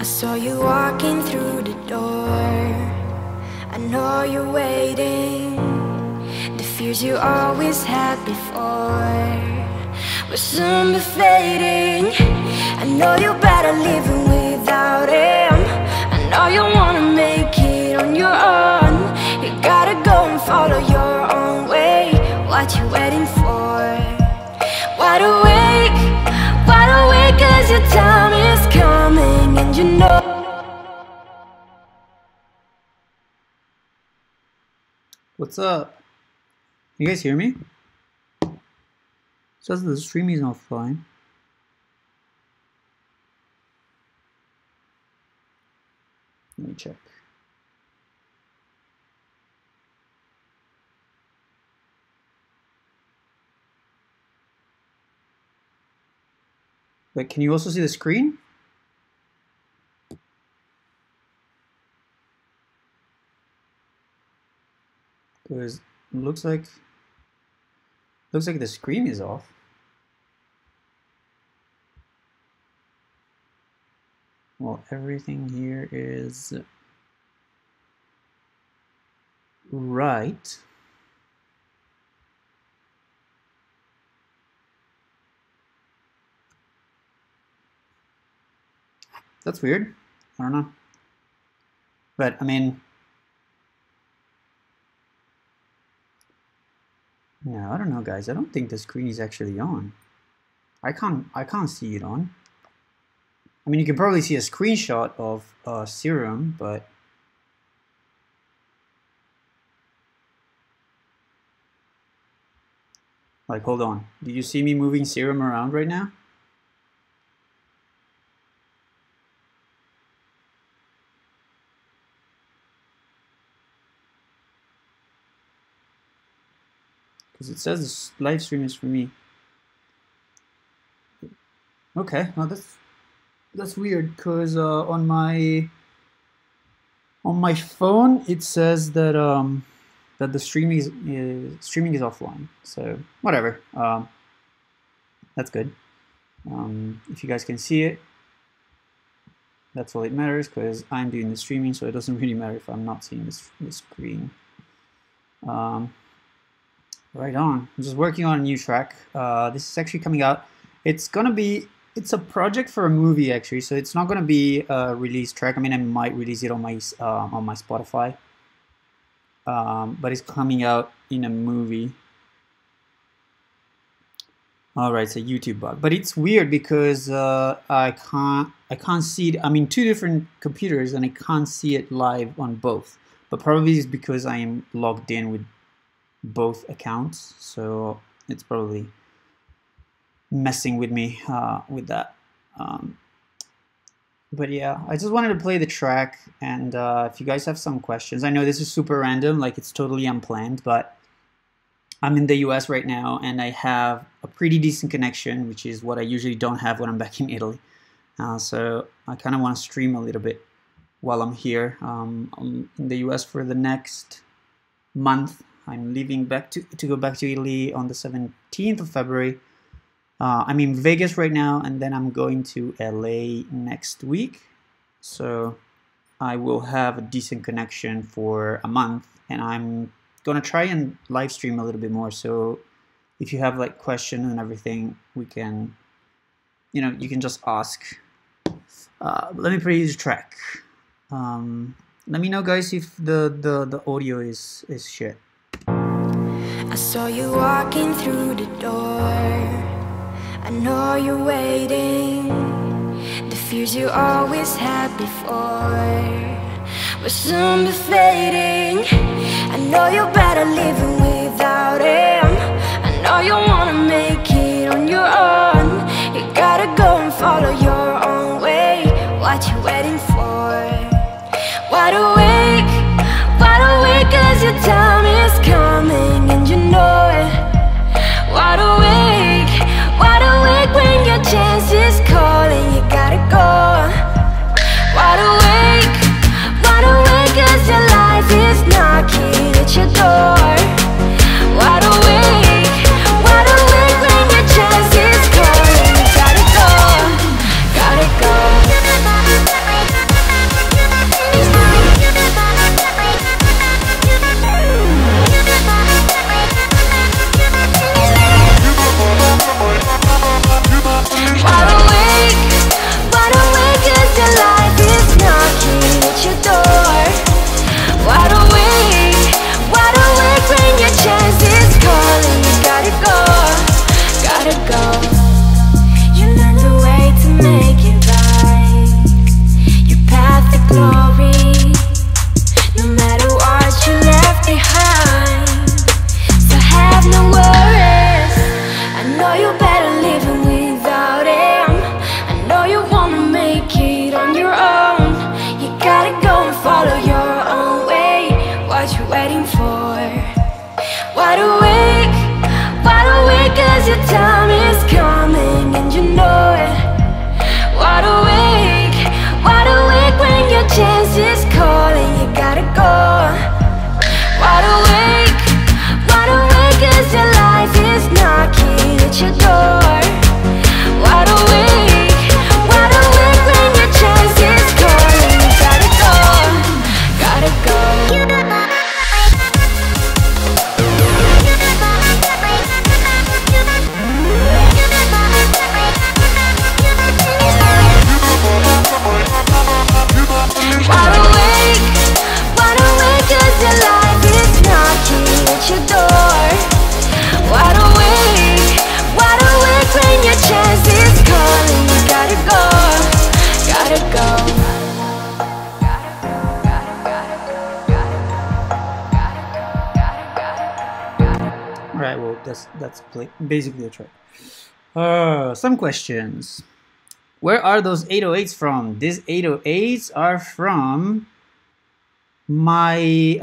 I saw you walking through the door. I know you're waiting. The fears you always had before will soon be fading. I know you're better living without him. I know you wanna make it on your own. You gotta go and follow your own way. What you waiting for? Wide awake, 'cause your time is coming, and you know. What's up? You guys hear me? It says the stream is offline. Let me check. But can you also see the screen? Because it looks like the screen is off. Well, everything here is right. That's weird. I don't know. But I mean, no, I don't know, guys. I don't think the screen is actually on. I can't see it on. I mean, you can probably see a screenshot of Serum, but like, hold on. Do you see me moving Serum around right now? Because it says this live stream is for me. Okay, well that's weird. Because on my phone it says that that the streaming is offline. So whatever. That's good. If you guys can see it, that's all it matters. Because I'm doing the streaming, so it doesn't really matter if I'm not seeing the screen. Right on. I'm just working on a new track. This is actually coming out. It's a project for a movie actually, so it's not gonna be a release track. I mean, I might release it on my Spotify, but it's coming out in a movie. All right, it's a YouTube bug, but it's weird because I can't see it. I'm in two different computers and I can't see it live on both. But probably it's because I am logged in with both accounts, so it's probably messing with me with that. But yeah, I just wanted to play the track, and if you guys have some questions, I know this is super random, like it's totally unplanned, but I'm in the US right now and I have a pretty decent connection, which is what I usually don't have when I'm back in Italy. So I kind of want to stream a little bit while I'm here. I'm in the US for the next month. I'm leaving to go back to Italy on the 17th of February. I'm in Vegas right now, and then I'm going to LA next week. So I will have a decent connection for a month, and I'm gonna try and live stream a little bit more. So if you have like questions and everything, we can, you can just ask. Let me play this track. Let me know, guys, if the audio is shit. I saw you walking through the door. I know you're waiting. The fears you always had before will soon be fading. I know you're better living without him. I know you wanna make it on your own. You gotta go and follow your own way. What you waiting for? Wide awake, 'cause your time is coming, and you know it. Wide awake, when your chance is calling, you gotta go. Wide awake, 'cause your life is knocking at your door. Wide awake, when your chance is calling. That's basically the track. Some questions. Where are those 808s from? These 808s are from my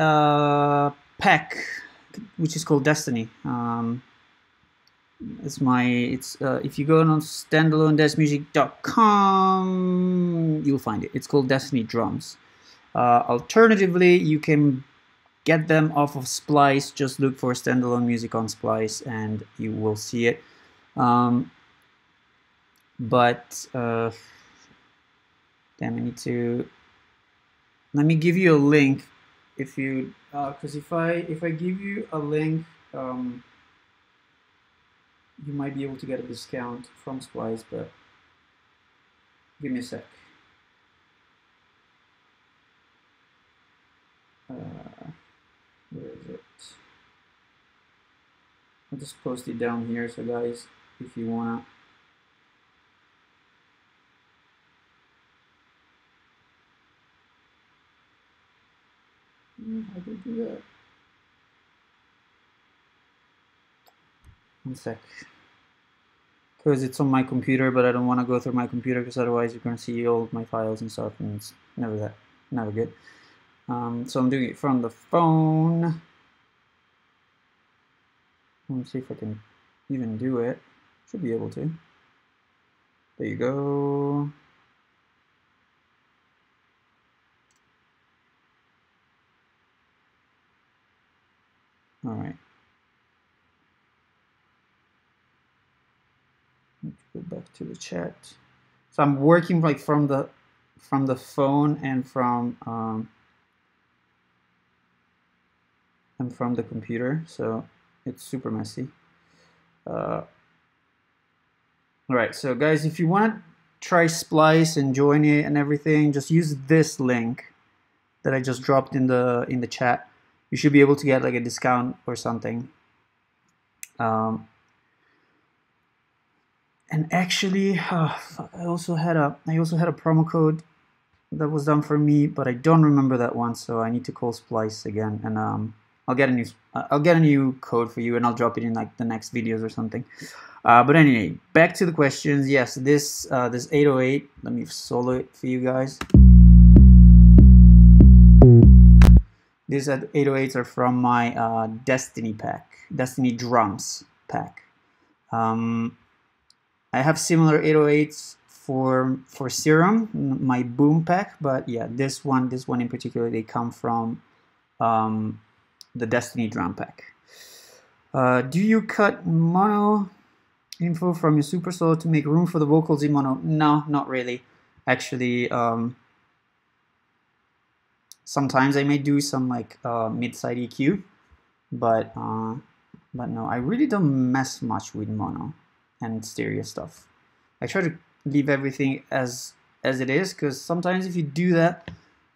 pack, which is called Destiny. If you go on standalone-music.com, you'll find it. It's called Destiny Drums. Alternatively, you can get them off of Splice. Just look for standalone music on Splice and you will see it. Damn, I need to. Let me give you a link. If you, because if I give you a link, you might be able to get a discount from Splice, but give me a sec. Where is it? I'll just post it down here, so guys, if you wanna. How do I do that? One sec. Because it's on my computer, but I don't want to go through my computer because otherwise you're going to see all of my files and stuff, and it's never good. So I'm doing it from the phone. Let me see if I can even do it. Should be able to. There you go. All right. Let's go back to the chat. So I'm working like from the phone and from the computer, so it's super messy. All right, so guys, if you want to try Splice and join it and everything, just use this link that I just dropped in the chat. You should be able to get like a discount or something. And actually, I also had a promo code that was done for me, but I don't remember that one, so I need to call Splice again, and I'll get a new code for you, and I'll drop it in like the next videos or something. But anyway, back to the questions. Yes, this 808. Let me solo it for you guys. These 808s are from my Destiny Drums pack. I have similar 808s for Serum, my Boom pack, but yeah, this one in particular, they come from the Destiny drum pack. Do you cut mono info from your super solo to make room for the vocals in mono? No, not really. Actually, sometimes I may do some like mid-side EQ, but no, I really don't mess much with mono and stereo stuff. I try to leave everything as it is, because sometimes if you do that,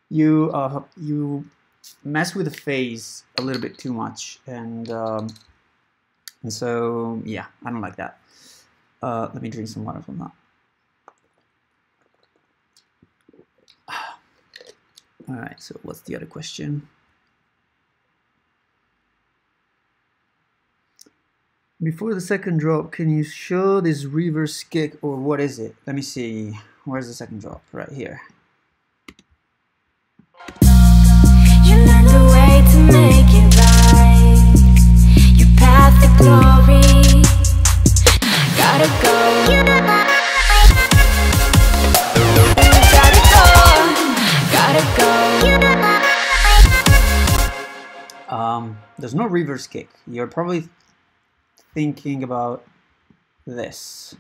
you mess with the phase a little bit too much, and so yeah, I don't like that. Let me drink some water from that. All right, so what's the other question? Before the second drop, can you show this reverse kick, or what is it? Let me see. Where's the second drop? Right here. You learned the way to make it right. You path the glory. Gotta go. There's no reverse kick. You're probably thinking about this,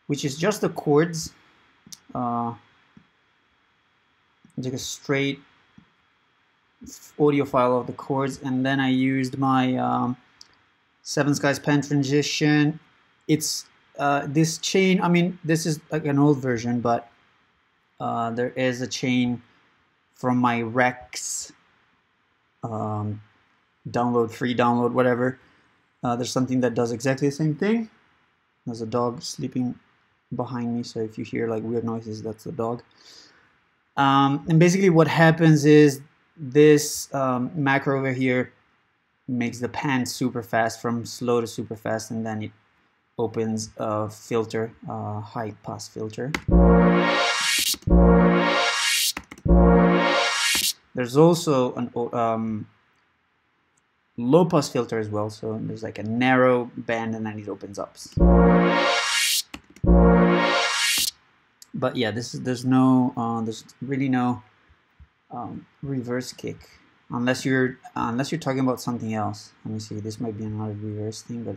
which is just the chords. Like a straight audio file of the chords, and then I used my Seven Skies Pen transition. It's this chain. I mean, this is like an old version, but there is a chain from my RAKT download, free download, whatever. There's something that does exactly the same thing. There's a dog sleeping behind me, so if you hear like weird noises, that's the dog. And basically what happens is this macro over here makes the pan super fast, from slow to super fast, and then it opens a filter, high pass filter. There's also an low pass filter as well, so there's like a narrow band and then it opens up. But yeah, there's really no reverse kick, unless you're talking about something else. Let me see, this might be another reverse thing, but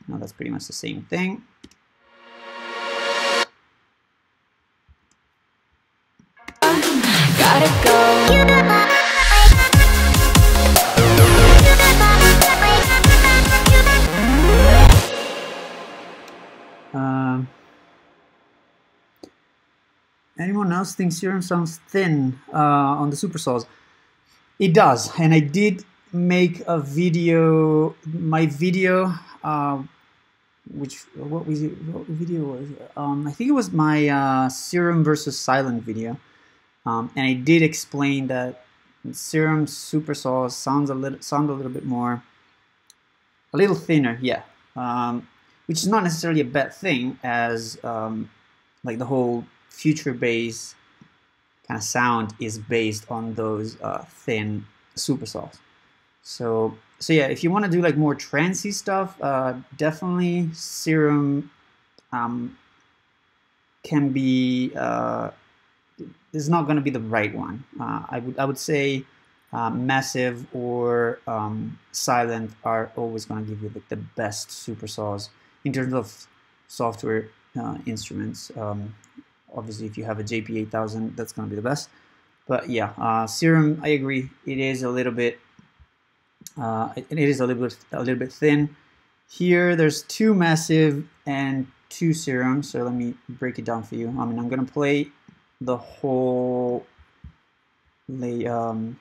no, that's pretty much the same thing. Gotta go. Anyone else think Serum sounds thin on the supersaws? It does, and I did make a video. My video, what video was it? I think it was my Serum versus Silent video, and I did explain that Serum supersaws sound a little bit more, a little thinner, yeah, which is not necessarily a bad thing, as like the whole future bass kind of sound is based on those thin supersaws. So yeah, if you want to do like more trancey stuff, definitely Serum can be is not going to be the right one. I would say Massive or Silent are always going to give you like the best supersaws in terms of software instruments. Obviously, if you have a JP8000, that's going to be the best. But yeah, Serum, I agree. It is a little bit. It is a little bit thin. Here, there's 2 Massive and 2 Serum. So let me break it down for you. I mean, I'm going to play the whole lead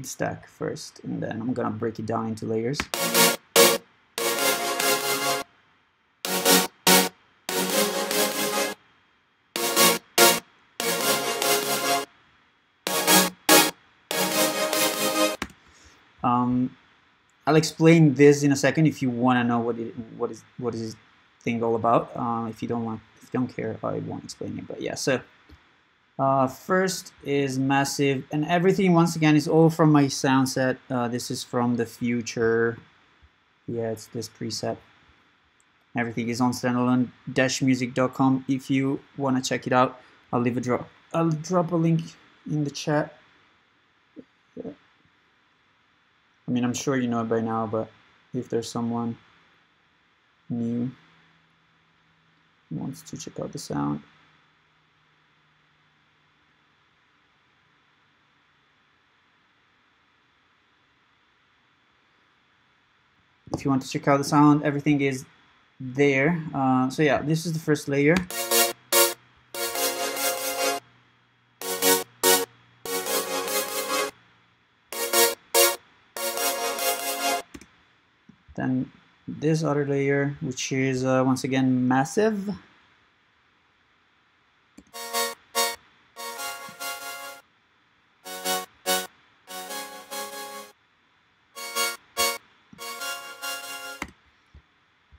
stack first, and then I'm going to break it down into layers. I'll explain this in a second if you want to know what is this thing all about. If you don't care, I won't explain it. But yeah, so first is Massive, and everything once again is all from my sound set. This is from the future. Yeah, it's this preset. Everything is on standalone-music.com. If you want to check it out, I'll drop a link in the chat. Yeah. I mean, I'm sure you know it by now, but if there's someone new who wants to check out the sound. If you want to check out the sound, everything is there. So yeah, this is the first layer. Then this other layer, which is once again Massive.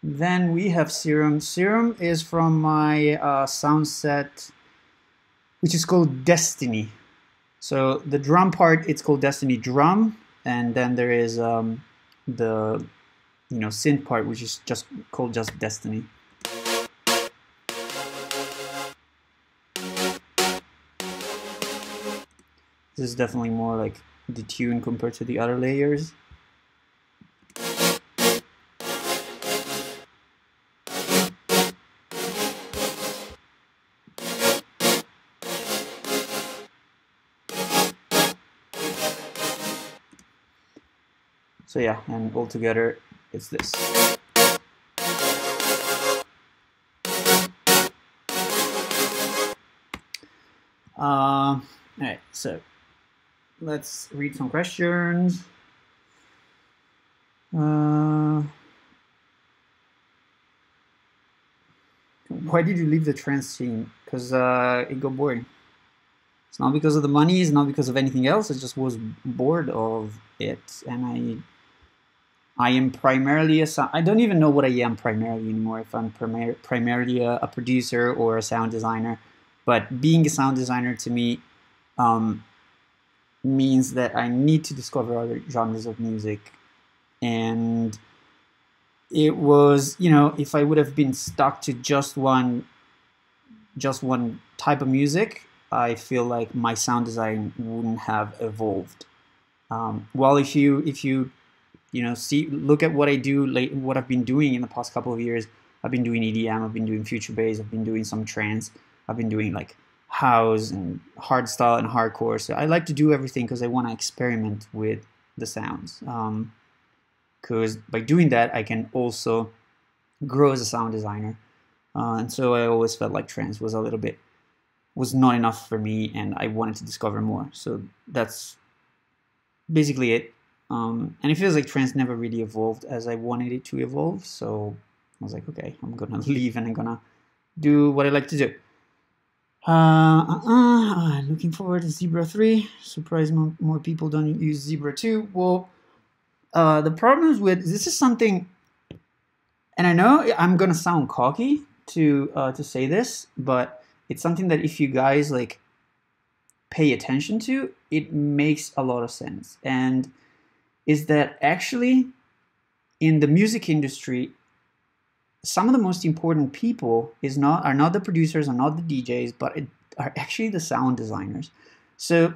Then we have Serum. Serum is from my sound set, which is called Destiny. So the drum part, it's called Destiny Drum, and then there is the synth part, which is just called Destiny. This is definitely more like detuned compared to the other layers. So yeah, and altogether it's this. Alright, so let's read some questions. Why did you leave the trance scene? Because it got boring. It's not because of the money, it's not because of anything else. I just was bored of it, and I am primarily I don't even know what I am primarily anymore, if I'm primarily a producer or a sound designer. But being a sound designer to me means that I need to discover other genres of music. And it was, you know, if I would have been stuck to just one type of music, I feel like my sound design wouldn't have evolved. Well, if you look at what I do, what I've been doing in the past couple of years. I've been doing EDM, I've been doing future bass, I've been doing some trance, I've been doing like house and hardstyle and hardcore. So I like to do everything because I want to experiment with the sounds. Because by doing that, I can also grow as a sound designer. And so I always felt like trance was not enough for me, and I wanted to discover more. So that's basically it. And it feels like trance never really evolved as I wanted it to evolve. So I was like, okay, I'm gonna leave and I'm gonna do what I like to do. Looking forward to Zebra 3. Surprised more people don't use Zebra 2. Well, the problems with this is something, and I know I'm gonna sound cocky to say this, but it's something that if you guys like pay attention to, it makes a lot of sense. And is that actually in the music industry, some of the most important people are not the producers, are not the DJs, but are actually the sound designers. So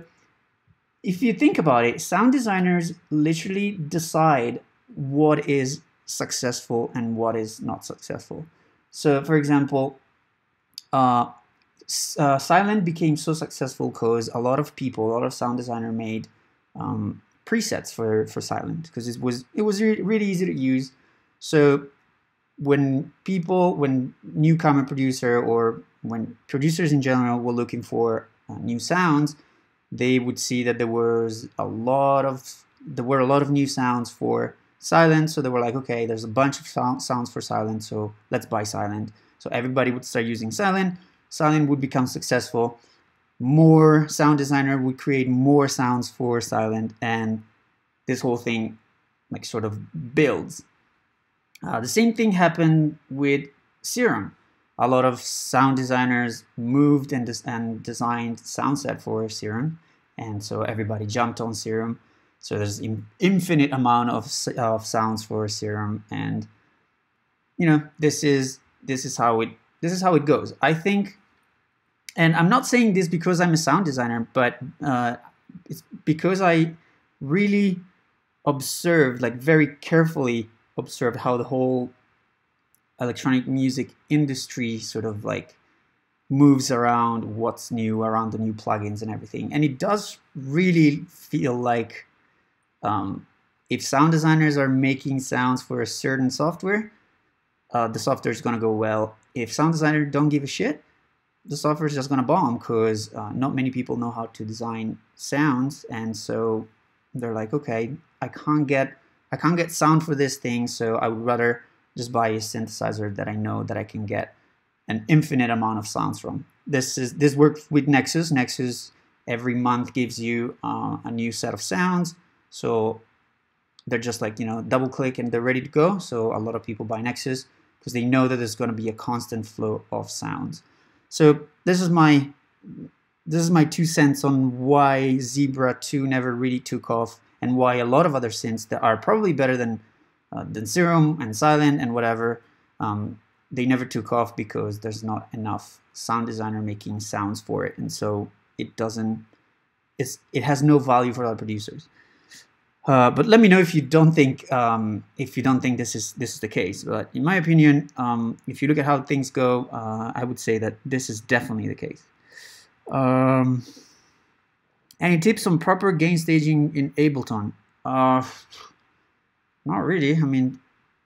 if you think about it, sound designers literally decide what is successful and what is not successful. So for example, Silent became so successful because a lot of sound designers made presets for Silent, because it was really easy to use. So when newcomer producer, or when producers in general were looking for new sounds, they would see that there were a lot of new sounds for Silent. So they were like, okay, there's a bunch of sounds for Silent, so let's buy Silent. So everybody would start using Silent. Silent would become successful. More sound designer would create more sounds for Silent, and this whole thing like sort of builds. The same thing happened with Serum. A lot of sound designers moved and designed sound set for Serum, and so everybody jumped on Serum. So there's an infinite amount of sounds for Serum, and you know, this is how it goes. I think, and I'm not saying this because I'm a sound designer, but it's because I really observed, like very carefully observed, how the whole electronic music industry sort of like moves around what's new, around the new plugins and everything. And it does really feel like if sound designers are making sounds for a certain software, the software is going to go well. If sound designers don't give a shit, the software is just going to bomb, because not many people know how to design sounds, and so they're like, okay, I can't get sound for this thing, so I would rather just buy a synthesizer that I know that I can get an infinite amount of sounds from. This works with Nexus. Nexus every month gives you a new set of sounds, so they're just like, you know, double click and they're ready to go. So a lot of people buy Nexus because they know that there's going to be a constant flow of sounds. So this is my 2 cents on why Zebra 2 never really took off, and why a lot of other synths that are probably better than Serum and Silent and whatever, they never took off, because there's not enough sound designer making sounds for it, and so it has no value for other producers. But let me know if you don't think this is the case. But in my opinion, if you look at how things go, I would say that this is definitely the case. Any tips on proper gain staging in Ableton? Not really. I mean,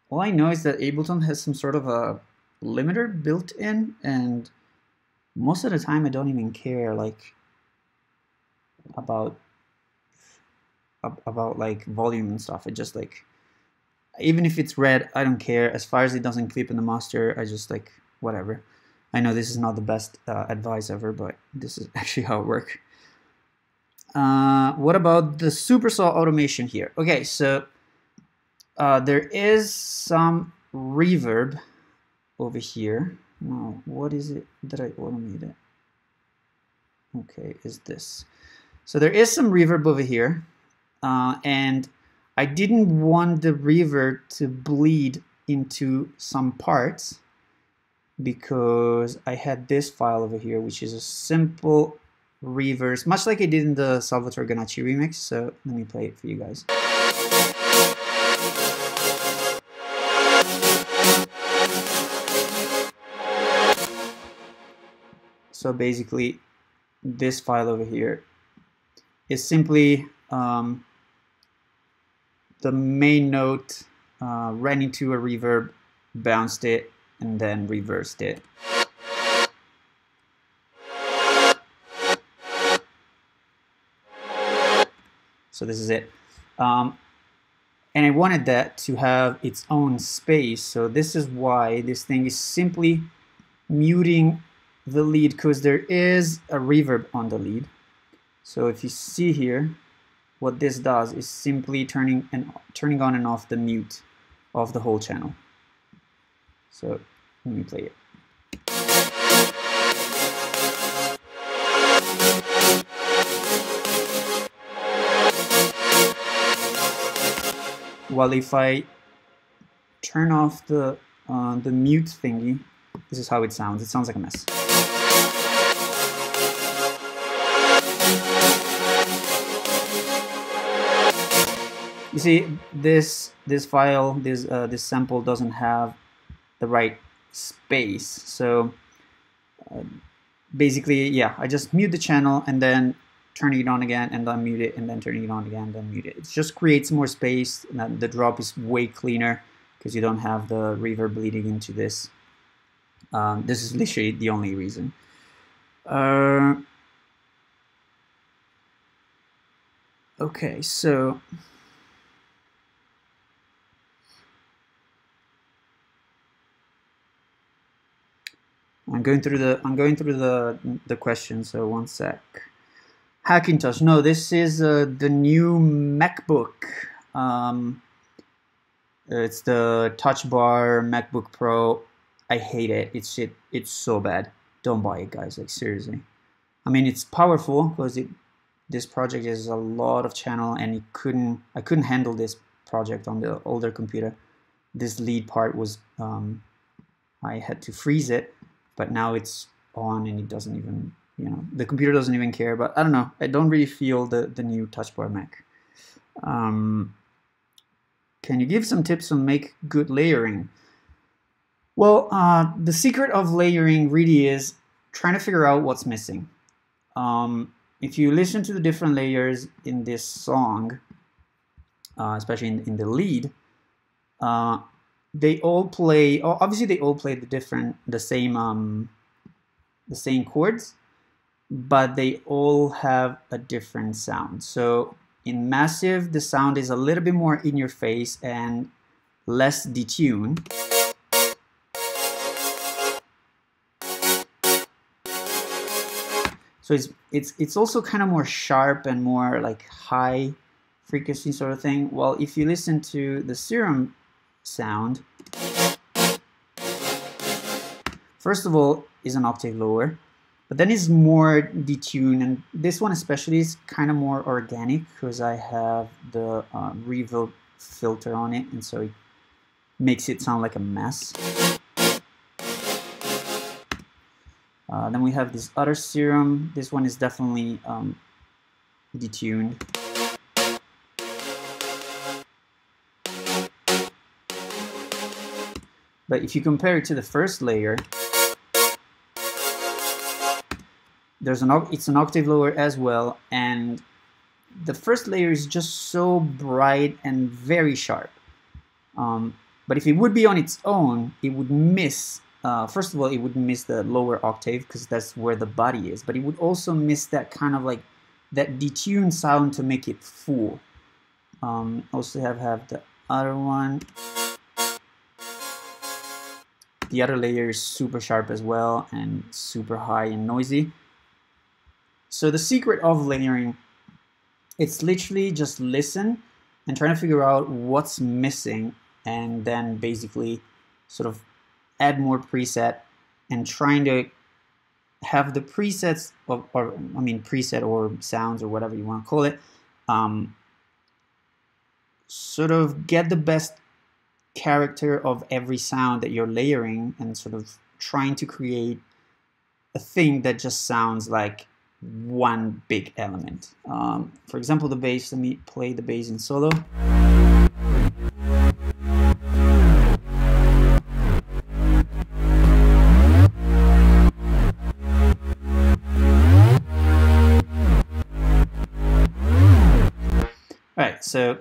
all I know is that Ableton has some sort of a limiter built in, and most of the time I don't even care like about like volume and stuff. I just like, even if it's red, I don't care. As far as it doesn't clip in the master, I just like, whatever. I know this is not the best advice ever, but this is actually how it works. What about the supersaw automation here? Okay, so there is some reverb over here. No, what is it that I automated? Okay, is this. So there is some reverb over here, and I didn't want the reverb to bleed into some parts because I had this file over here, which is a simple reverse, much like I did in the Salvatore Ganacci remix. So let me play it for you guys. So basically, this file over here is simply the main note ran into a reverb, bounced it, and then reversed it. So this is it. And I wanted that to have its own space. So this is why this thing is simply muting the lead, because there is a reverb on the lead. So if you see here, what this does is simply turning on and off the mute of the whole channel. So let me play it. While if I turn off the mute thingy, this is how it sounds. It sounds like a mess. You see, this file, this sample doesn't have the right space. So basically, yeah, I just mute the channel and then turning it on again and then mute it and then turning it on again and then mute it. It just creates more space. And the drop is way cleaner because you don't have the reverb bleeding into this. This is literally the only reason. Okay, so I'm going through the questions. So one sec. Hackintosh. No, this is the new MacBook. It's the Touch Bar MacBook Pro. I hate it. It's so bad. Don't buy it, guys. Like seriously. I mean, it's powerful because this project is a lot of channel, and I couldn't handle this project on the older computer. This lead part was I had to freeze it, but now it's on and it doesn't even, you know, the computer doesn't even care. But I don't know. I don't really feel the new Touch Bar Mac. Can you give some tips on make good layering? Well, the secret of layering really is trying to figure out what's missing. If you listen to the different layers in this song, especially in the lead, they all play. Obviously, they all play the same chords, but they all have a different sound. So in Massive, the sound is a little bit more in your face and less detuned. So it's also kind of more sharp and more like high frequency sort of thing. Well, if you listen to the Serum sound, first of all, is an octave lower, but then it's more detuned, and this one especially is kind of more organic because I have the reverb filter on it, and so it makes it sound like a mess. Then we have this other Serum. This one is definitely detuned. But if you compare it to the first layer, it's an octave lower as well, and the first layer is just so bright and very sharp. But if it would be on its own, it would miss. First of all, it would miss the lower octave because that's where the body is, but it would also miss that kind of like that detuned sound to make it full. Also have the other one. The other layer is super sharp as well and super high and noisy. So the secret of layering It's literally just listen and trying to figure out what's missing, and then basically sort of add more preset and trying to have the presets or I mean preset or sounds or whatever you want to call it, sort of get the best character of every sound that you're layering, and sort of trying to create a thing that just sounds like one big element. For example, the bass. Let me play the bass in solo. Alright, so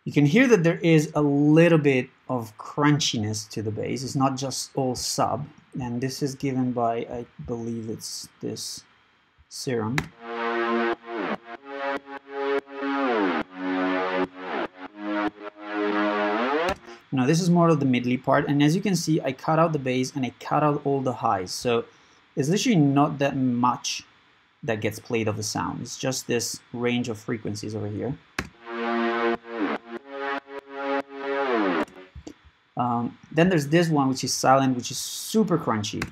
you can hear that there is a little bit of crunchiness to the bass. It's not just all sub, and this is given by, I believe it's this serum. Now this is more of the middly part, and as you can see, I cut out the bass and I cut out all the highs, so it's literally not that much that gets played of the sound. It's just this range of frequencies over here. Then there's this one, which is silent, which is super crunchy.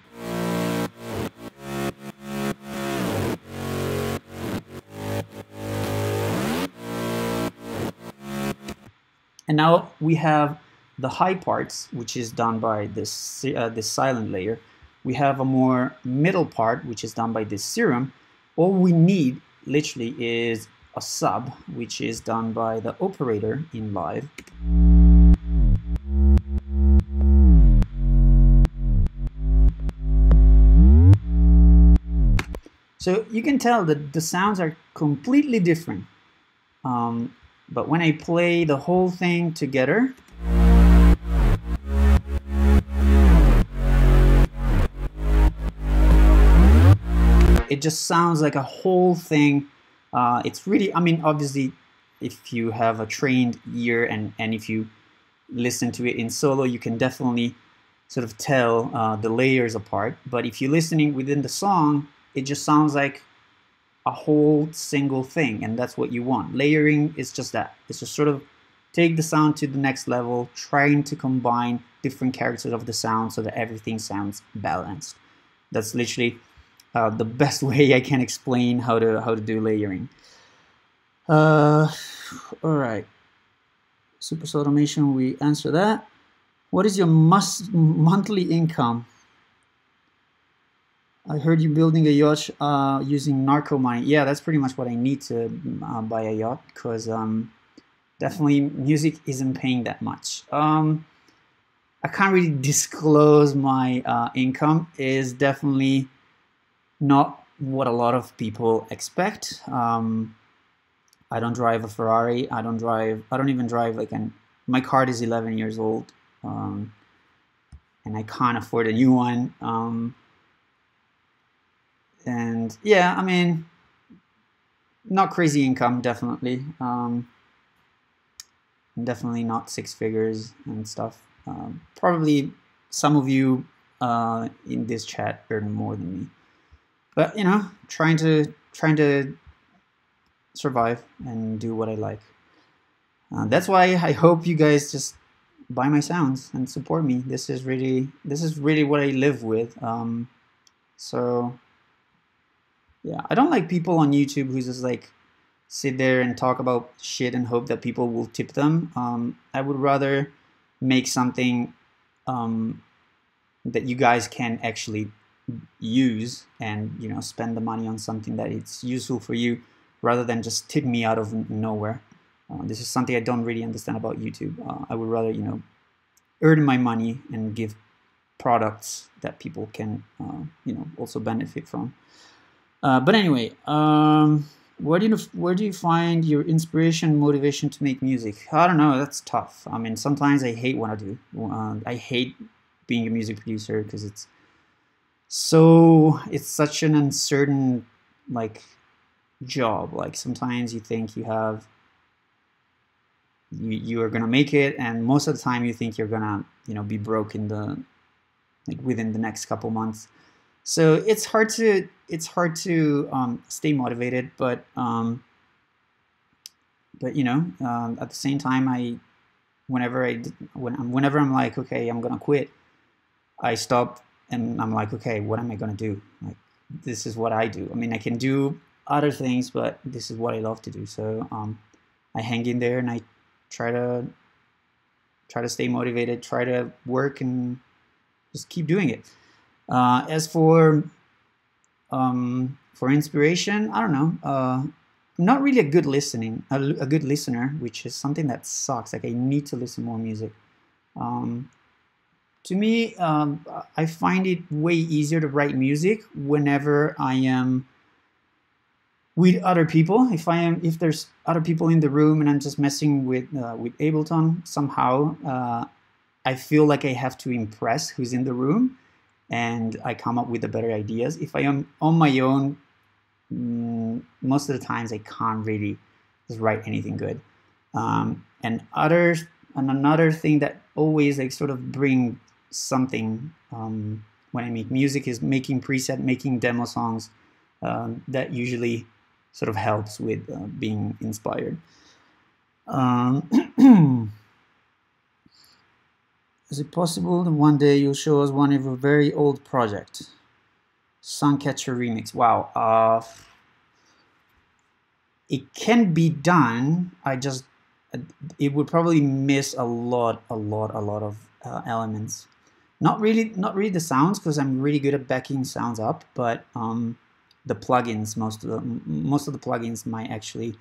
And now we have the high parts, which is done by this this silent layer. We have a more middle part, which is done by this serum. All we need, literally, is a sub, which is done by the operator in live. So you can tell that the sounds are completely different. But when I play the whole thing together, it just sounds like a whole thing. It's really, I mean, obviously, if you have a trained ear and if you listen to it in solo, you can definitely sort of tell the layers apart. But if you're listening within the song, it just sounds like a whole single thing, and that's what you want. Layering is just that. It's just sort of take the sound to the next level, trying to combine different characters of the sound so that everything sounds balanced. That's literally the best way I can explain how to do layering. All right, Super Automation, we answer that. What is your monthly income? I heard you building a yacht using narco money. Yeah, that's pretty much what I need to buy a yacht, because definitely music isn't paying that much. I can't really disclose my income. It is definitely not what a lot of people expect. I don't drive a Ferrari. I don't even drive like my car is 11 years old, and I can't afford a new one. And yeah, I mean, not crazy income, definitely. Definitely not six figures and stuff. Probably some of you in this chat earn more than me. But you know, trying to survive and do what I like. That's why I hope you guys just buy my sounds and support me. This is really what I live with. So yeah, I don't like people on YouTube who just like sit there and talk about shit and hope that people will tip them. I would rather make something that you guys can actually use, and you know, spend the money on something that it's useful for you, rather than just tip me out of nowhere. This is something I don't really understand about YouTube. I would rather, you know, earn my money and give products that people can, you know, also benefit from. But anyway, where do you find your inspiration, motivation to make music? I don't know. That's tough. I mean, sometimes I hate what I do. I hate being a music producer because it's such an uncertain like job. Like sometimes you think you are gonna make it, and most of the time you think you're gonna, you know, be broke in the within the next couple months. So it's hard to stay motivated, but but you know, at the same time, whenever I'm like, okay, I'm gonna quit, I stop and I'm like, okay, what am I gonna do? Like, this is what I do. I mean, I can do other things, but this is what I love to do. So I hang in there and I try to stay motivated, try to work and just keep doing it. As for inspiration, I don't know. I'm not really a good listener, which is something that sucks. Like I need to listen more music. To me, I find it way easier to write music whenever I am with other people. If there's other people in the room and I'm just messing with Ableton somehow, I feel like I have to impress who's in the room, and I come up with the better ideas. If I am on my own, most of the times I can't really just write anything good. And another thing that always like sort of bring something when I make music is making making demo songs. That usually sort of helps with being inspired. Is it possible that one day you'll show us one of your very old project? Suncatcher remix. Wow. It can be done. It would probably miss a lot of elements. Not really the sounds, because I'm really good at backing sounds up, but the plugins, most of the plugins might actually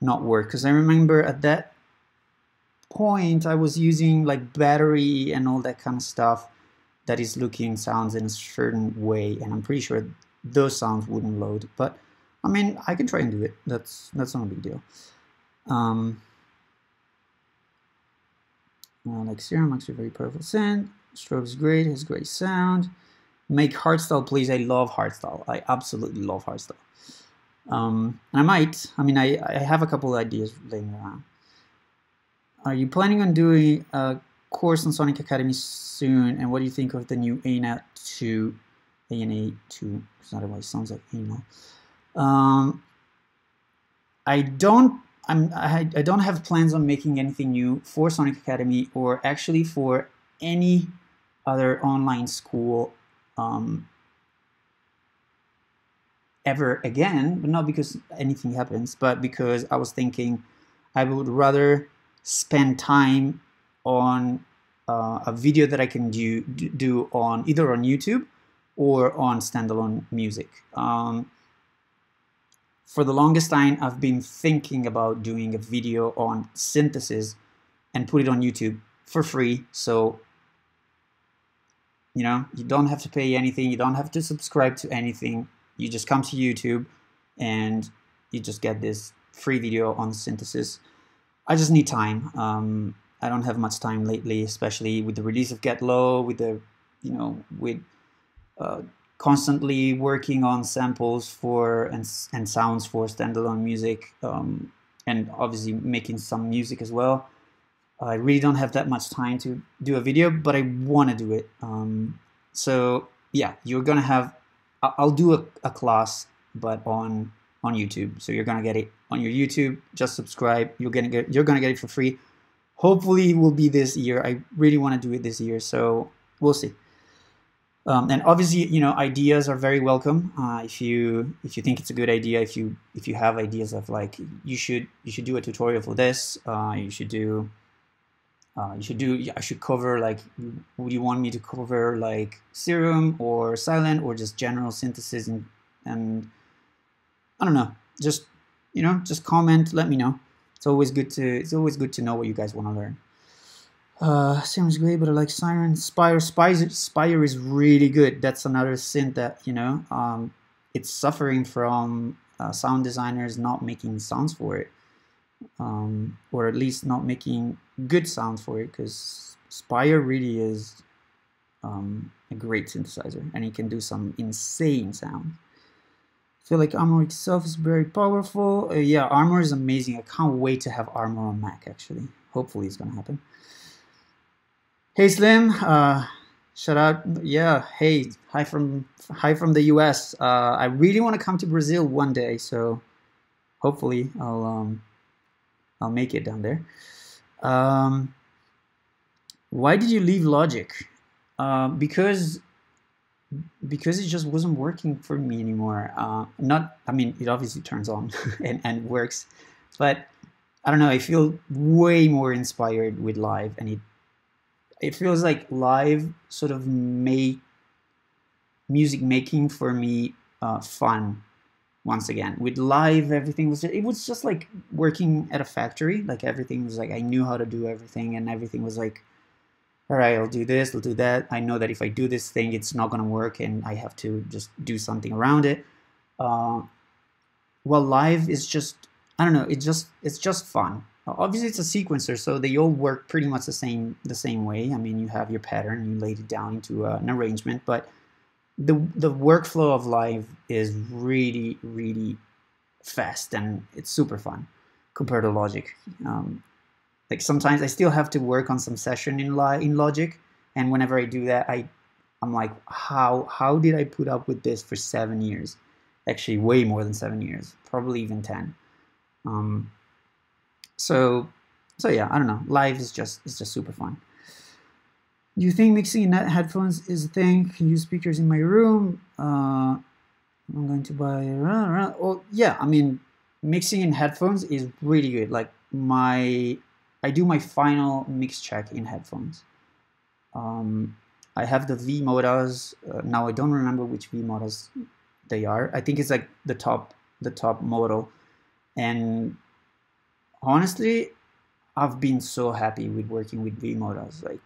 not work, because I remember at that point I was using like battery and all that kind of stuff that is looking sounds in a certain way, and I'm pretty sure those sounds wouldn't load. But I mean, I can try and do it. That's not a big deal. Like Serum, actually very powerful synth. Strobe is great, has great sound. Make hardstyle, please. I love hardstyle. I absolutely love hardstyle. And I have a couple of ideas laying around. Are you planning on doing a course on Sonic Academy soon? And what do you think of the new ANA 2? ANA 2, because otherwise it sounds like ANA. I don't have plans on making anything new for Sonic Academy, or actually for any other online school ever again, but not because anything happens, but because I was thinking I would rather spend time on a video that I can do on either on YouTube or on standalone music. For the longest time, I've been thinking about doing a video on synthesis and put it on YouTube for free. So, you know, you don't have to pay anything. You don't have to subscribe to anything. You just come to YouTube and you just get this free video on synthesis. I just need time. I don't have much time lately, especially with the release of GETLOW, with constantly working on samples for and sounds for standalone music, and obviously making some music as well. I really don't have that much time to do a video, but I want to do it. So yeah, you're gonna have. I'll do a class, but on YouTube. So you're gonna get it on your YouTube. Just subscribe. You're gonna get it for free. Hopefully, it will be this year. I really want to do it this year, so we'll see. And obviously, you know, ideas are very welcome. If you think it's a good idea, if you have ideas of like you should do a tutorial for this, I should cover, like, would you want me to cover like Serum or Silent or just general synthesis, and I don't know, just, you know, just comment, let me know. It's always good to know what you guys want to learn. Serum's great, but I like Siren. Spire is really good. That's another synth that, you know, it's suffering from sound designers not making sounds for it, or at least not making good sounds for it, because Spire really is a great synthesizer, and it can do some insane sound. I feel like Armor itself is very powerful. Yeah, Armor is amazing. I can't wait to have Armor on Mac, actually. Hopefully it's gonna happen. Hey Slim, shout out. Yeah, hey, hi from the US. I really want to come to Brazil one day, so hopefully I'll I'll make it down there. Why did you leave Logic? Because it just wasn't working for me anymore. I mean, it obviously turns on and works, but I don't know. I feel way more inspired with live, and it feels like live sort of make music making for me fun once again. With live, everything was just like working at a factory. Like everything was like I knew how to do everything, and everything was like, all right, I'll do this, I'll do that. I know that if I do this thing, it's not going to work, and I have to just do something around it. Well, live is just, I don't know, it's just fun. Obviously, it's a sequencer, so they all work pretty much the same way. I mean, you have your pattern, you laid it down into an arrangement, but the workflow of live is really, really fast, and it's super fun compared to Logic. Like sometimes I still have to work on some session in Logic, and whenever I do that, I'm like, how did I put up with this for 7 years? Actually, way more than 7 years, probably even 10. So yeah, I don't know. Live is just super fun. Do you think mixing in headphones is a thing? Can use speakers in my room? I'm going to buy. Oh yeah, I mean, mixing in headphones is really good. Like I do my final mix check in headphones. I have the V Modas. Now I don't remember which V Modas they are. I think it's like the top model. And honestly, I've been so happy with working with V Modas. Like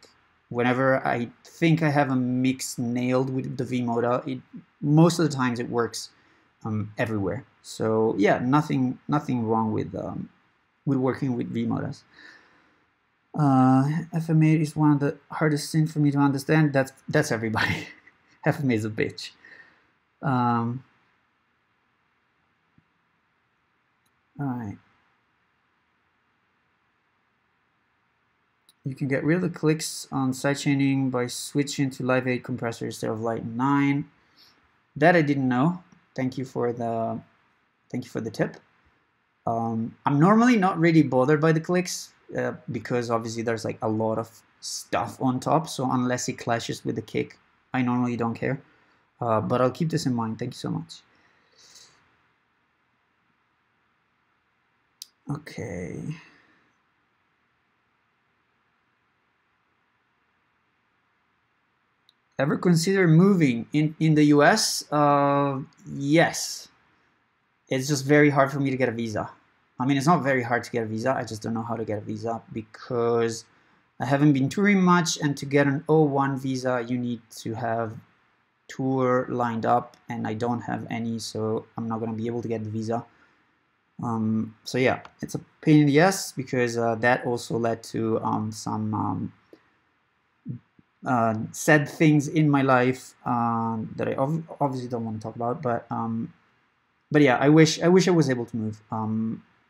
whenever I think I have a mix nailed with the V Moda, most of the times it works everywhere. So yeah, nothing wrong with working with V Modas. FMA is one of the hardest things for me to understand. That's everybody. FMA is a bitch. All right. You can get rid of the clicks on sidechaining by switching to Live 8 compressor instead of Light 9. That I didn't know. Thank you for the tip. I'm normally not really bothered by the clicks because obviously there's like a lot of stuff on top. So unless it clashes with the kick, I normally don't care. But I'll keep this in mind. Thank you so much. Okay. Ever consider moving in the US? Yes. It's just very hard for me to get a visa. I mean, it's not very hard to get a visa. I just don't know how to get a visa because I haven't been touring much, and to get an O1 visa, you need to have tour lined up, and I don't have any, so I'm not going to be able to get the visa. So yeah, it's a pain in the ass because that also led to some sad things in my life that I obviously don't want to talk about, but yeah, I wish I was able to move.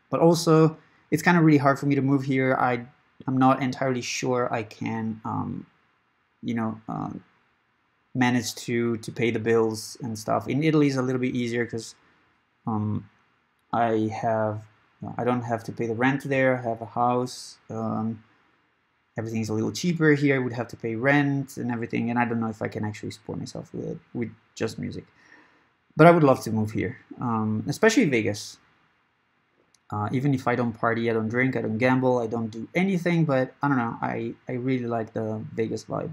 But also, it's kind of really hard for me to move here. I'm not entirely sure I can, manage to pay the bills and stuff. In Italy, is a little bit easier because I don't have to pay the rent there. I have a house. Everything's a little cheaper here. I would have to pay rent and everything, and I don't know if I can actually support myself with just music. But I would love to move here, especially Vegas. Even if I don't party, I don't drink, I don't gamble, I don't do anything, but I don't know, I really like the Vegas vibe.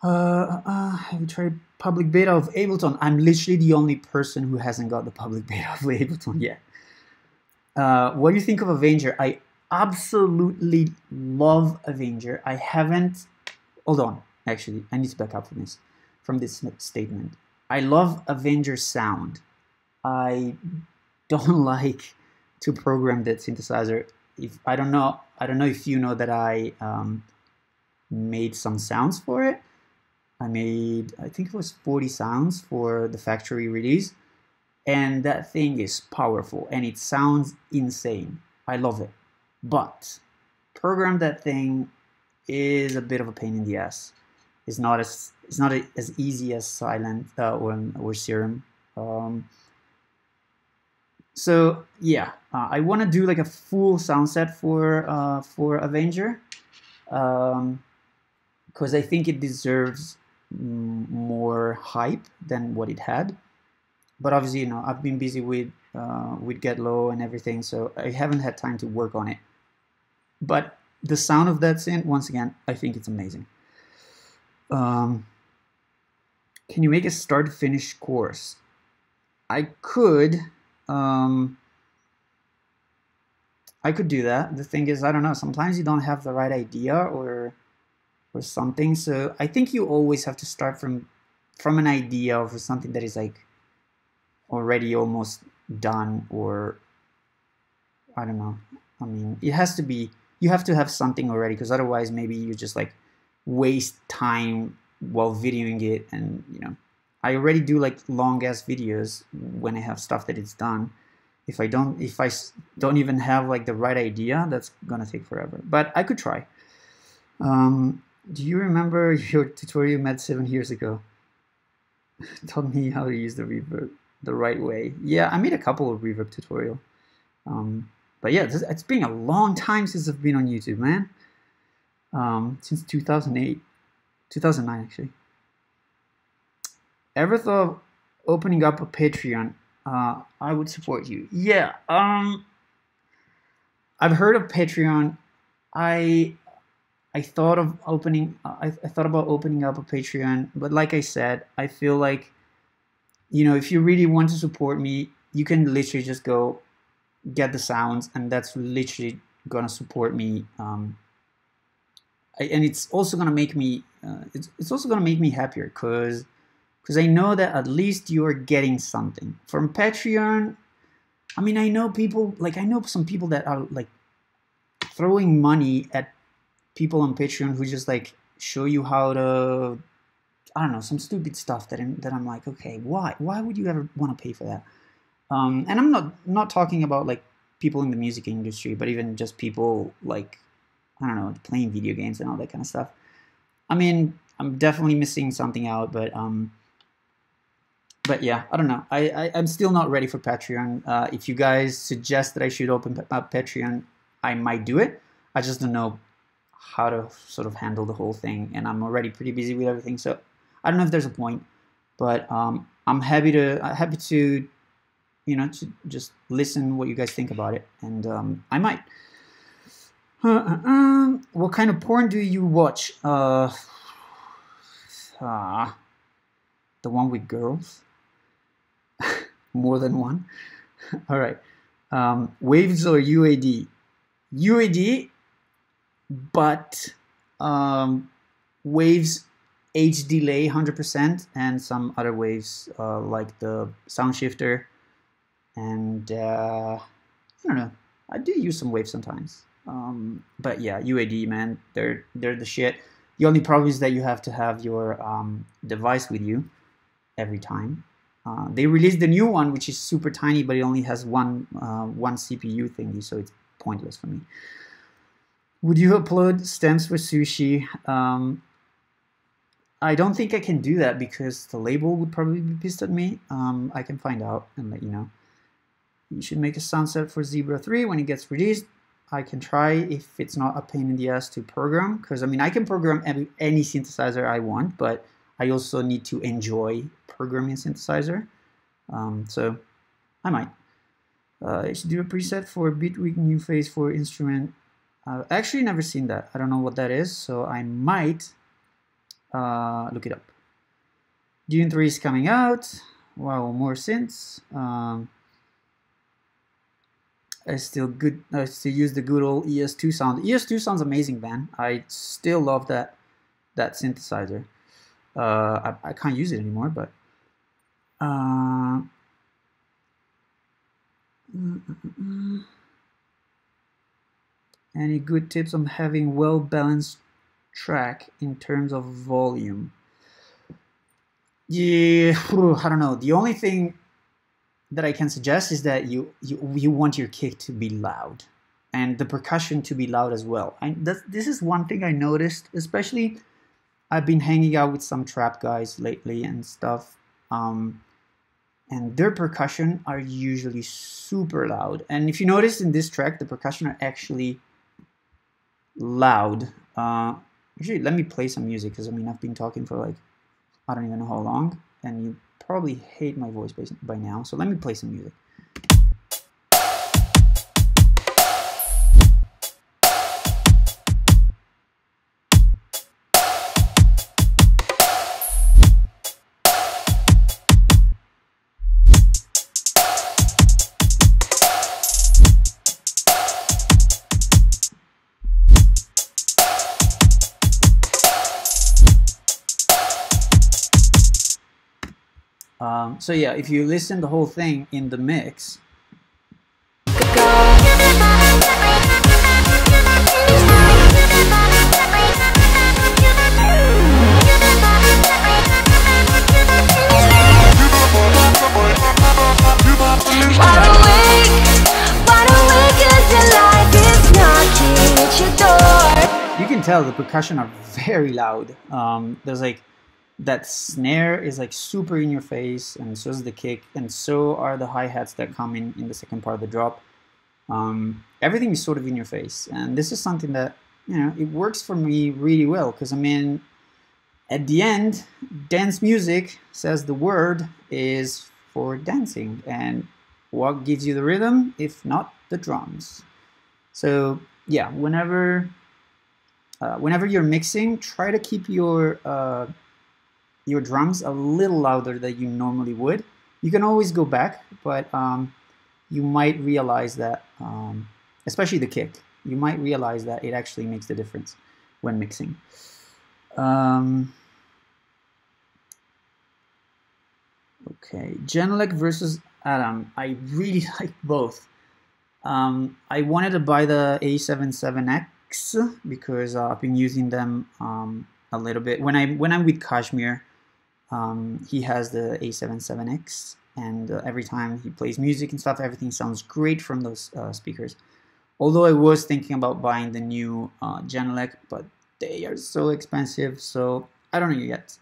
Have you tried public beta of Ableton? I'm literally the only person who hasn't got the public beta of Ableton yet. What do you think of Avenger? I absolutely love Avenger. I haven't... Hold on, actually, I need to back up from this statement. I love Avenger sound. I don't like to program that synthesizer. I don't know if you know that I made some sounds for it. I think it was 40 sounds for the factory release, and that thing is powerful and it sounds insane. I love it, but program that thing is a bit of a pain in the ass. It's not as easy as Silent or Serum. So yeah, I want to do like a full sound set for Avenger, because I think it deserves more hype than what it had. But obviously, you know, I've been busy with GETLOW and everything, so I haven't had time to work on it. But the sound of that synth, once again, I think it's amazing. Can you make a start to finish course? I could. I could do that. The thing is, I don't know. Sometimes you don't have the right idea or something. So I think you always have to start from an idea or for something that is like already almost done, or I don't know. I mean, it has to be. You have to have something already, because otherwise, maybe you just like waste time while videoing it. And you know, I already do like long ass videos when I have stuff that it's done. If I don't even have like the right idea, that's gonna take forever. But I could try. Do you remember your tutorial you made 7 years ago? Taught me how to use the reverb the right way. Yeah, I made a couple of reverb tutorial. But yeah, it's been a long time since I've been on YouTube, man. Since 2008, 2009 actually. Ever thought of opening up a Patreon? I would support you. Yeah. I've heard of Patreon. I thought of opening. I thought about opening up a Patreon, but like I said, I feel like, you know, if you really want to support me, you can literally just go get the sounds, and that's literally gonna support me. And it's also gonna make me. It's also gonna make me happier, because I know that at least you are getting something from Patreon. I mean, I know people, like, I know some people that are like throwing money at people on Patreon who just like show you how to, I don't know, some stupid stuff that I'm like, okay, why would you ever want to pay for that? And I'm not talking about like people in the music industry, but even just people like, I don't know, playing video games and all that kind of stuff. I mean, I'm definitely missing something out, but yeah, I don't know. I'm still not ready for Patreon. If you guys suggest that I should open up Patreon, I might do it. I just don't know how to sort of handle the whole thing, and I'm already pretty busy with everything, so I don't know if there's a point. But I'm happy to you know, to just listen what you guys think about it, and I might. What kind of porn do you watch? The one with girls. More than one. All right. Waves or UAD? UAD, but waves H delay 100%, and some other waves like the sound shifter, and I don't know. I do use some waves sometimes. But yeah, UAD, man, they're the shit. The only problem is that you have to have your device with you every time. They released the new one, which is super tiny, but it only has one CPU thingy, so it's pointless for me. Would you upload stems for sushi? I don't think I can do that because the label would probably be pissed at me. I can find out and let you know. You should make a sound set for Zebra 3 when it gets released. I can try if it's not a pain in the ass to program, because I mean, I can program any synthesizer I want, but I also need to enjoy programming synthesizer. So I might. I should do a preset for Bitwig New Phase for instrument. I've actually never seen that. I don't know what that is, so I might look it up. Dune 3 is coming out. Wow, more synths. I still use the good old ES2 sound. ES2 sounds amazing, man. I still love that synthesizer. I can't use it anymore, but any good tips on having well-balanced track in terms of volume? Yeah, I don't know. The only thing that I can suggest is that you want your kick to be loud and the percussion to be loud as well. This is one thing I noticed, especially I've been hanging out with some trap guys lately and stuff, and and their percussion are usually super loud. And if you notice in this track, the percussion are actually loud. Actually, let me play some music, because I mean, I've been talking for like, I don't even know how long, and you probably hate my voice by now, so let me play some music. So yeah, if you listen the whole thing in the mix, you can tell the percussion are very loud. There's like, that snare is like super in your face, and so is the kick, and so are the hi-hats that come in the second part of the drop. Everything is sort of in your face, and this is something that, you know, it works for me really well, because I mean, at the end, dance music says the word is for dancing, and what gives you the rhythm if not the drums? So yeah, whenever you're mixing, try to keep your drums a little louder than you normally would. You can always go back, but you might realize that, especially the kick, you might realize that it actually makes the difference when mixing. Okay, Genelec versus Adam. I really like both. I wanted to buy the A77X because I've been using them a little bit. When I'm with Kashmir, he has the A77X, and every time he plays music and stuff, everything sounds great from those speakers. Although I was thinking about buying the new Genelec, but they are so expensive, so I don't know yet.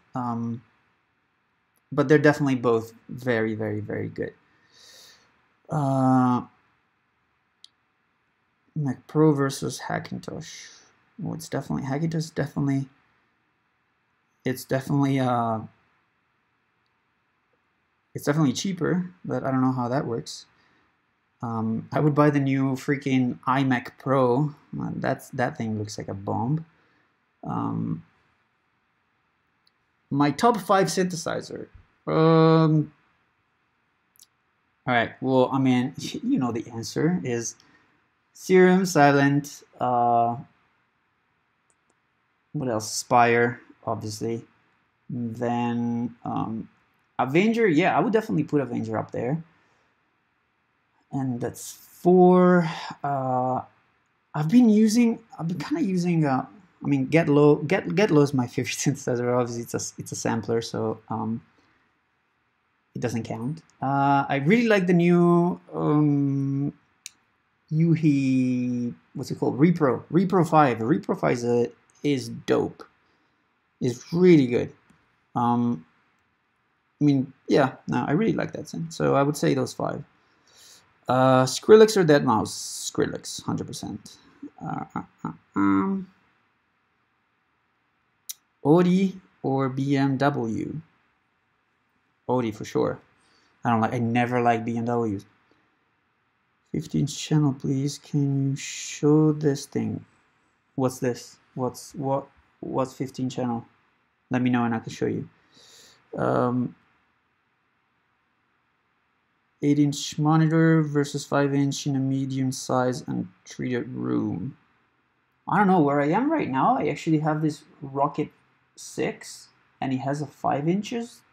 But they're definitely both very, very, very good. Mac Pro versus Hackintosh. Oh, it's definitely Hackintosh. It's definitely cheaper, but I don't know how that works. I would buy the new freaking iMac Pro. That thing looks like a bomb. My top 5 synthesizer. All right. Well, I mean, you know the answer is Serum, Silent. What else? Spire, obviously. Then Avenger. Yeah, I would definitely put Avenger up there. And that's 4. I've been kind of using. I mean, GETLOW. GETLOW is my favorite synthesizer. Obviously, it's a sampler, so it doesn't count. I really like the new Yuhi. What's it called? Repro 5. The Repro 5 is dope. It's really good. I mean, yeah. No, I really like that synth. So I would say those 5. Skrillex or Deadmau5? Skrillex, 100%. Audi or BMW? Audi for sure. I never like BMWs. 15 channel, please. Can you show this thing? What's this? What's 15 channel? Let me know and I can show you. 8-inch monitor versus 5-inch in a medium size and treated room. I don't know where I am right now. I actually have this Rocket 6 and it has a 5 inches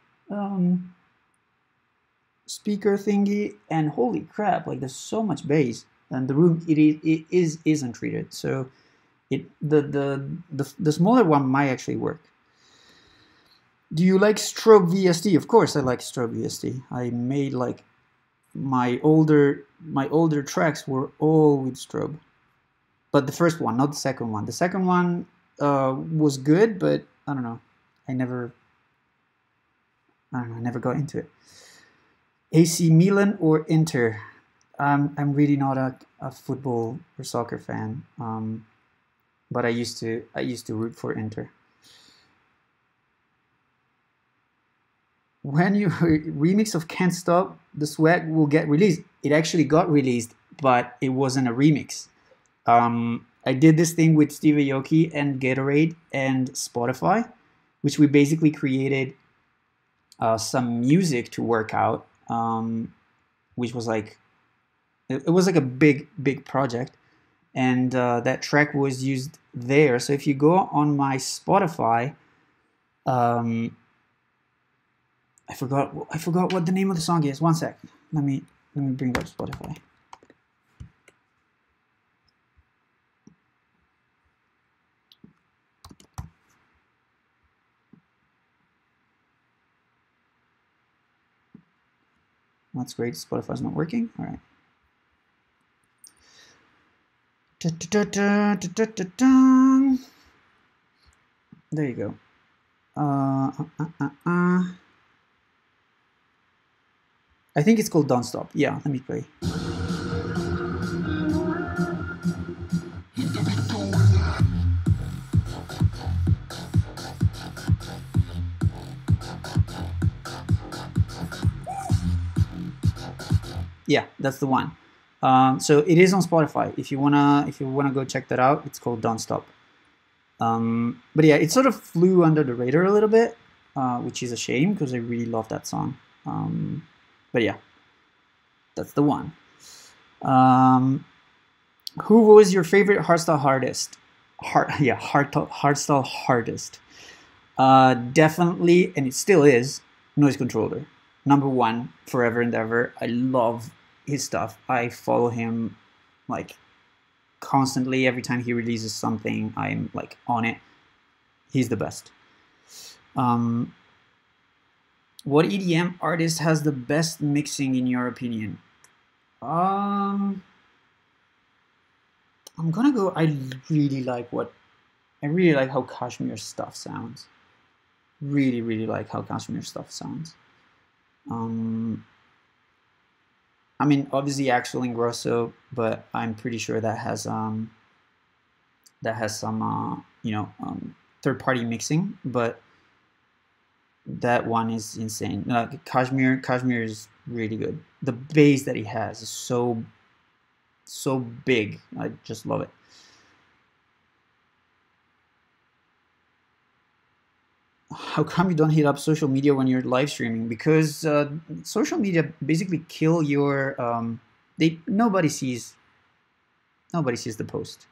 speaker thingy, and holy crap, like there's so much bass, and the room it is untreated, so the smaller one might actually work. Do you like strobe VST? Of course I like strobe VST. I made like my older tracks were all with strobe, but the first one, not the second one. The second one was good, but I don't know. I never got into it. AC Milan or Inter? I'm really not a football or soccer fan, but I used to root for Inter. When your remix of Can't Stop the Sweat will get released, it actually got released, but it wasn't a remix. I did this thing with Steve Aoki and Gatorade and Spotify, which we basically created some music to work out, which was like, it was like a big project, and that track was used there. So if you go on my Spotify, I forgot what the name of the song is. One sec. Let me bring up Spotify. That's great. Spotify's not working. All right. There you go. I think it's called Don't Stop. Yeah, let me play. Yeah, that's the one. So it is on Spotify. If you wanna go check that out, it's called Don't Stop. But yeah, it sort of flew under the radar a little bit, which is a shame because I really love that song. But yeah, that's the one. Who was your favorite hardstyle artist? Hardstyle artist. Definitely, and it still is, Noise Controller. #1, forever and ever. I love his stuff. I follow him like constantly. Every time he releases something, I'm like on it. He's the best. What EDM artist has the best mixing in your opinion? I'm gonna go. I really like how Kashmir stuff sounds. Really like how Kashmir stuff sounds. I mean, obviously Axel Ingrosso, but I'm pretty sure that has some third-party mixing, but that one is insane. Kashmir is really good. The bass that he has is so big. I just love it. How come you don't hit up social media when you're live streaming? Because social media basically kill your nobody sees the post.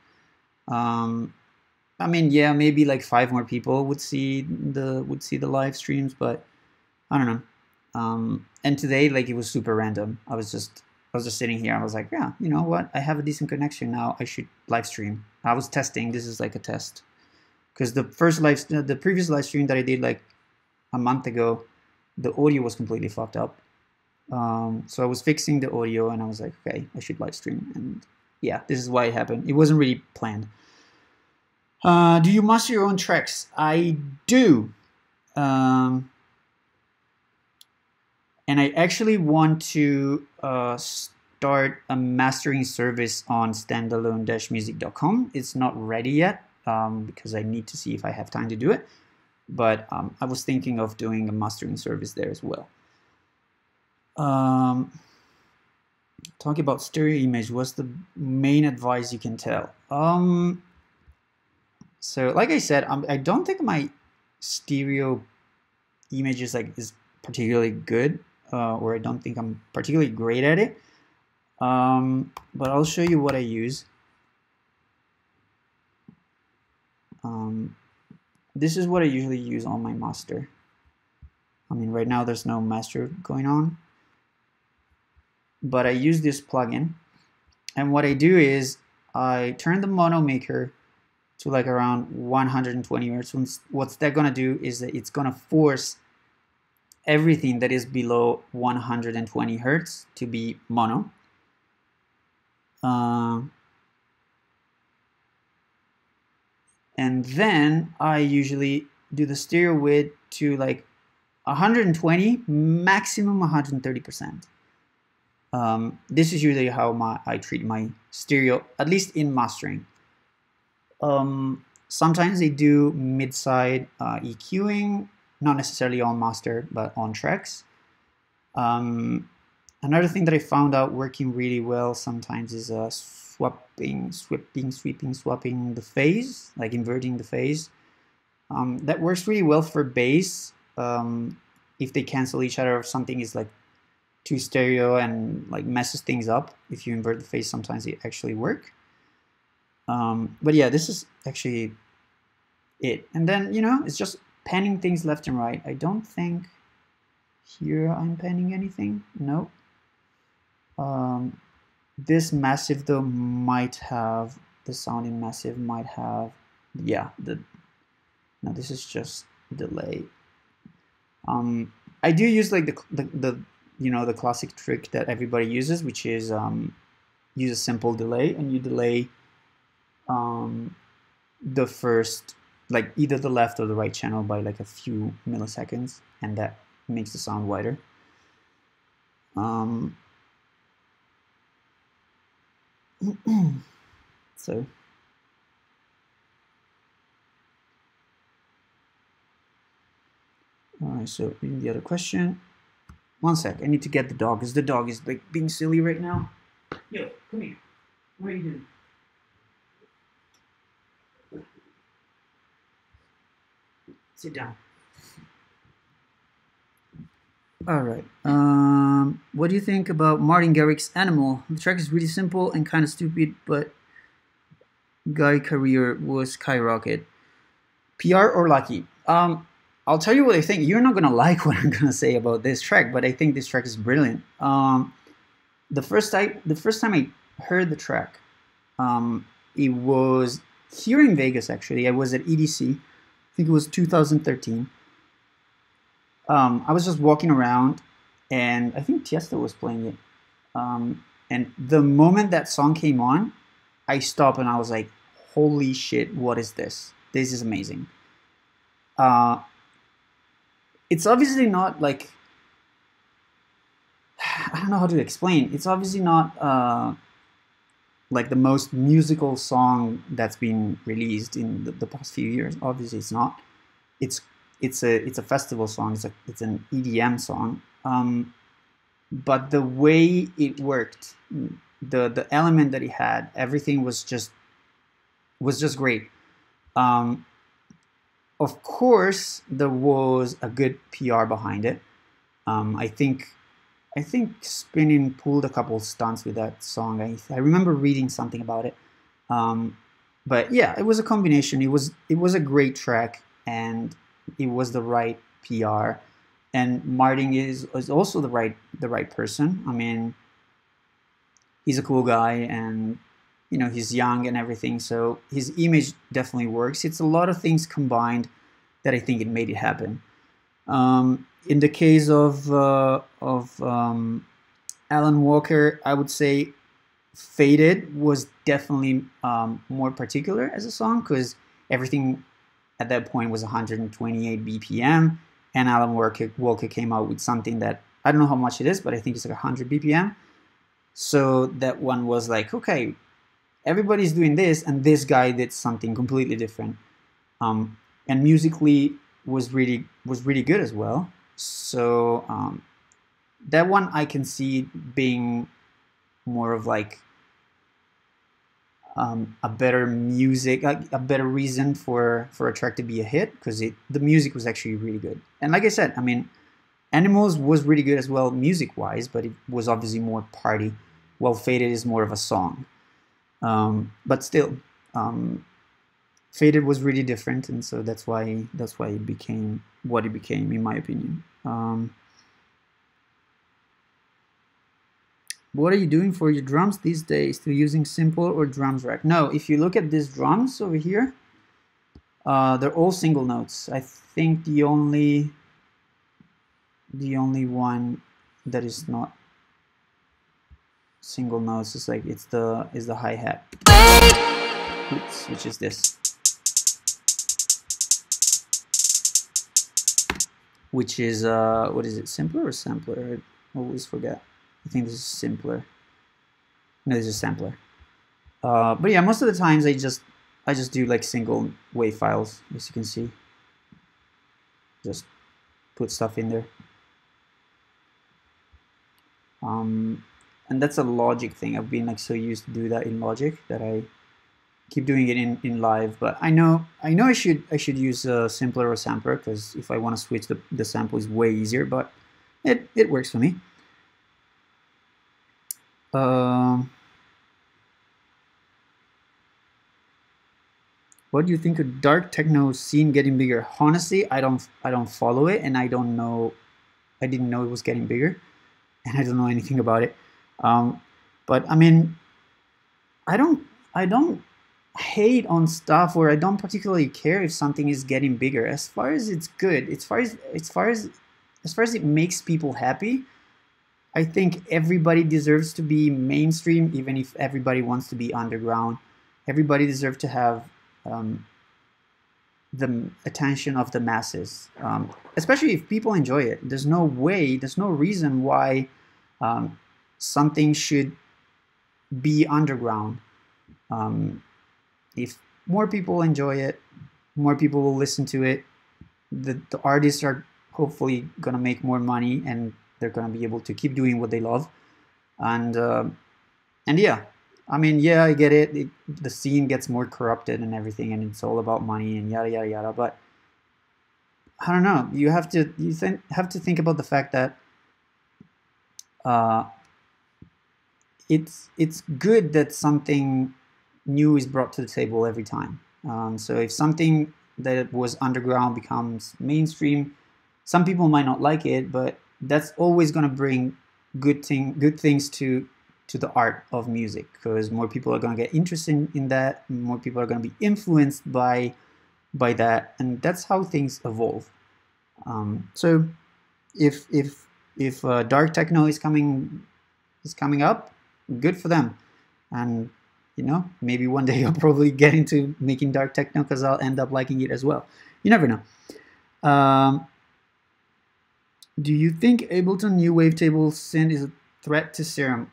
I mean, yeah, maybe like 5 more people would see the live streams, but I don't know. And today, like, it was super random. I was just sitting here. I was like, yeah, you know what? I have a decent connection now. I should live stream. I was testing. This is like a test, because the previous live stream that I did like a month ago, the audio was completely fucked up. So I was fixing the audio, and I was like, okay, I should live stream. And yeah, this is why it happened. It wasn't really planned. Do you master your own tracks? I do. And I actually want to start a mastering service on standalone-music.com. It's not ready yet because I need to see if I have time to do it. But I was thinking of doing a mastering service there as well. Talking about stereo image, what's the main advice you can tell? So like I said, I don't think my stereo image is particularly good, or I don't think I'm particularly great at it. But I'll show you what I use. This is what I usually use on my master. I mean, right now there's no master going on, but I use this plugin, and what I do is I turn the mono maker to like around 120 hertz. What's that gonna do is that it's gonna force everything that is below 120 hertz to be mono. And then I usually do the stereo width to like 120, maximum 130%. This is usually how I treat my stereo, at least in mastering. Sometimes they do mid-side EQing, not necessarily on master, but on tracks. Another thing that I found out working really well sometimes is swapping the phase, like inverting the phase. That works really well for bass. If they cancel each other, if something is like too stereo and like messes things up, if you invert the phase, sometimes they actually work. But yeah, this is actually it. And then, you know, it's just panning things left and right. I don't think here I'm panning anything. No. This massive though might have, the sound in massive might have, yeah, no, this is just delay. I do use like the you know, the classic trick that everybody uses, which is use a simple delay, and you delay the first, like either the left or the right channel by like a few milliseconds, and that makes the sound wider. So alright, so reading the other question. One sec, I need to get the dog, because the dog is like being silly right now. Yo, come here. What are you doing? Sit down. Alright, what do you think about Martin Garrix's Animal? The track is really simple and kind of stupid, but Guy career was skyrocket. PR or lucky? I'll tell you what I think. You're not gonna like what I'm gonna say about this track, but I think this track is brilliant. The first time I heard the track, it was here in Vegas. Actually, I was at EDC. I think it was 2013. I was just walking around, and I think Tiesto was playing it. And the moment that song came on, I stopped and I was like, "Holy shit! What is this? This is amazing." It's obviously not like, I don't know how to explain. It's obviously not like the most musical song that's been released in the past few years. Obviously, it's not. It's a festival song. It's an EDM song. But the way it worked, the element that it had, everything was just great. Of course, there was a good PR behind it. I think Spinnin pulled a couple stunts with that song. I remember reading something about it. But yeah, it was a combination. It was a great track, and it was the right PR. And Martin is also the right person. I mean, he's a cool guy, and you know, he's young and everything, so his image definitely works. It's a lot of things combined that I think it made it happen. In the case of Alan Walker, I would say Faded was definitely more particular as a song, because everything at that point was 128 BPM, and Alan Walker came out with something that, I don't know how much it is, but I think it's like 100 BPM. So that one was like, okay, everybody's doing this, and this guy did something completely different, and musically was really good as well. So that one I can see being more of like a better music, a better reason for a track to be a hit, because the music was actually really good. And like I said, I mean, Animals was really good as well music wise, but it was obviously more party, while Faded is more of a song. But still, Faded was really different, and so that's why it became what it became, in my opinion. What are you doing for your drums these days? Still using Simple or Drums Rack? No, if you look at these drums over here, they're all single notes. I think the only one that is not single notes is like is the hi-hat. Oops, which is this. which is what is it, simpler or sampler? I always forget. I think this is simpler. No, this is sampler. But yeah, most of the times I just do like single wave files, as you can see. Just put stuff in there. And that's a Logic thing. I've been like so used to do that in Logic that I keep doing it in live. But I know I should use a simpler or sampler, because if I want to switch, the sample is way easier. But it works for me. What do you think of dark techno scene getting bigger? Honestly, I don't follow it, and I don't know. I didn't know it was getting bigger, and I don't know anything about it. But I mean, I don't hate on stuff, or I don't particularly care if something is getting bigger. As far as it's good, as far as it makes people happy, I think everybody deserves to be mainstream, even if everybody wants to be underground. Everybody deserves to have the attention of the masses, especially if people enjoy it. There's no reason why something should be underground. If more people enjoy it, more people will listen to it. The artists are hopefully gonna make more money, and they're gonna be able to keep doing what they love. And yeah, I mean, yeah, I get it. The scene gets more corrupted and everything, and it's all about money and yada yada yada. But I don't know. You have to think about the fact that it's good that something new is brought to the table every time. So if something that was underground becomes mainstream, some people might not like it, but that's always going to bring good things to the art of music, because more people are going to get interested in that, more people are going to be influenced by that, and that's how things evolve. So if dark techno is coming up, good for them. And you know, maybe one day I'll probably get into making dark techno, because I'll end up liking it as well. You never know. Do you think Ableton new wavetable synth is a threat to Serum?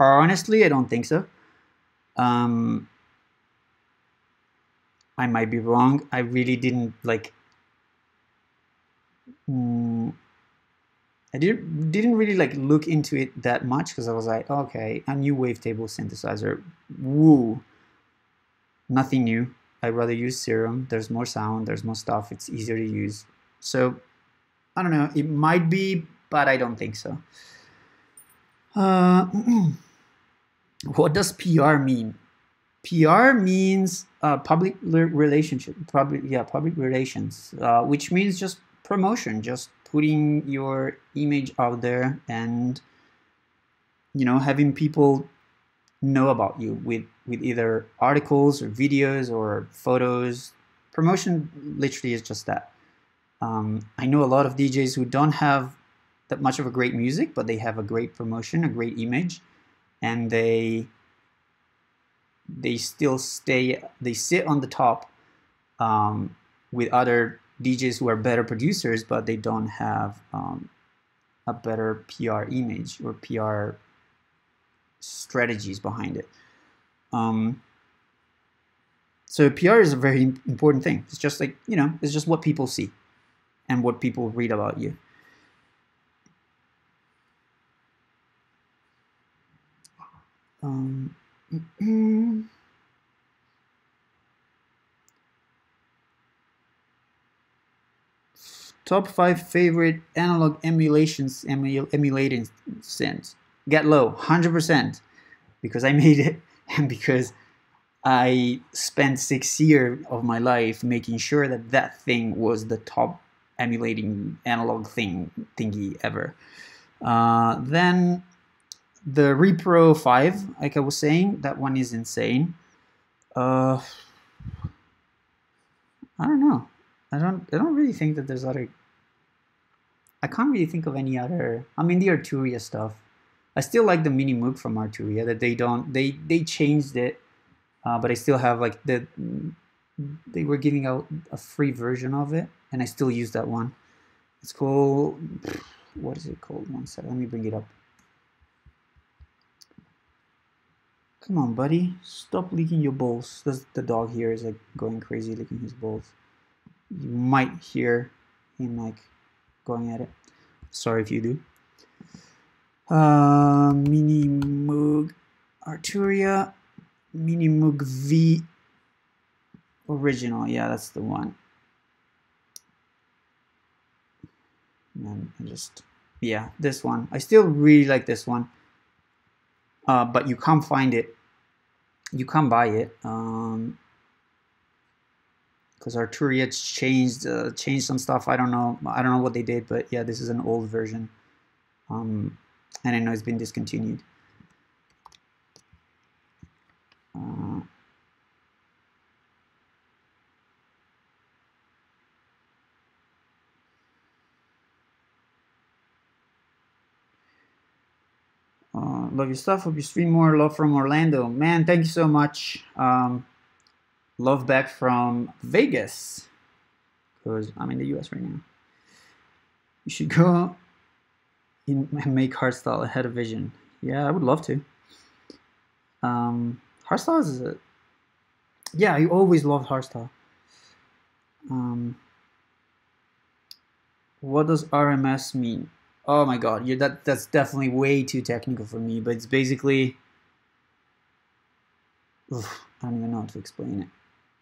Honestly, I don't think so. I might be wrong. I really didn't like. I didn't really like look into it that much, because I was like, okay, a new wavetable synthesizer, woo, nothing new. I'd rather use Serum. There's more sound, there's more stuff, it's easier to use. So I don't know, it might be, but I don't think so. What does PR mean? PR means public relationship, public relations, which means just promotion, just putting your image out there, and you know, having people know about you with either articles or videos or photos. Promotion literally is just that. I know a lot of DJs who don't have that much of a great music, but they have a great promotion, a great image, and they still sit on the top with other DJs who are better producers, but they don't have a better PR image or PR strategies behind it. So PR is a very important thing. It's just like, you know, it's just what people see and what people read about you. Top 5 favorite analog emulating synths. GETLOW, 100%, because I made it, and because I spent 6 years of my life making sure that that thing was the top emulating analog thingy ever. Then the Repro 5, like I was saying, that one is insane. I don't know. I don't really think that there's other. I can't really think of any other. I mean, the Arturia stuff. I still like the Mini Moog from Arturia. That they changed it, but I still have like they were giving out a free version of it, and I still use that one. It's called, what is it called? One second, let me bring it up. Come on, buddy, stop licking your balls. The dog here is like going crazy licking his balls. You might hear him like going at it. Sorry if you do. Mini Moog Arturia, Mini Moog V original. Yeah, that's the one. And yeah, this one. I still really like this one. But you can't find it. You can't buy it. Because Arturia changed some stuff. I don't know what they did, but yeah, this is an old version. And I know it's been discontinued. Love your stuff. Hope you stream more. Love from Orlando. Man, thank you so much. Love back from Vegas. Because I'm in the US right now. You should go and make hardstyle ahead of Vision. Yeah, I would love to. Hardstyle is yeah, I always loved hardstyle. What does RMS mean? Oh my god, that's definitely way too technical for me, but it's basically, I don't even know how to explain it.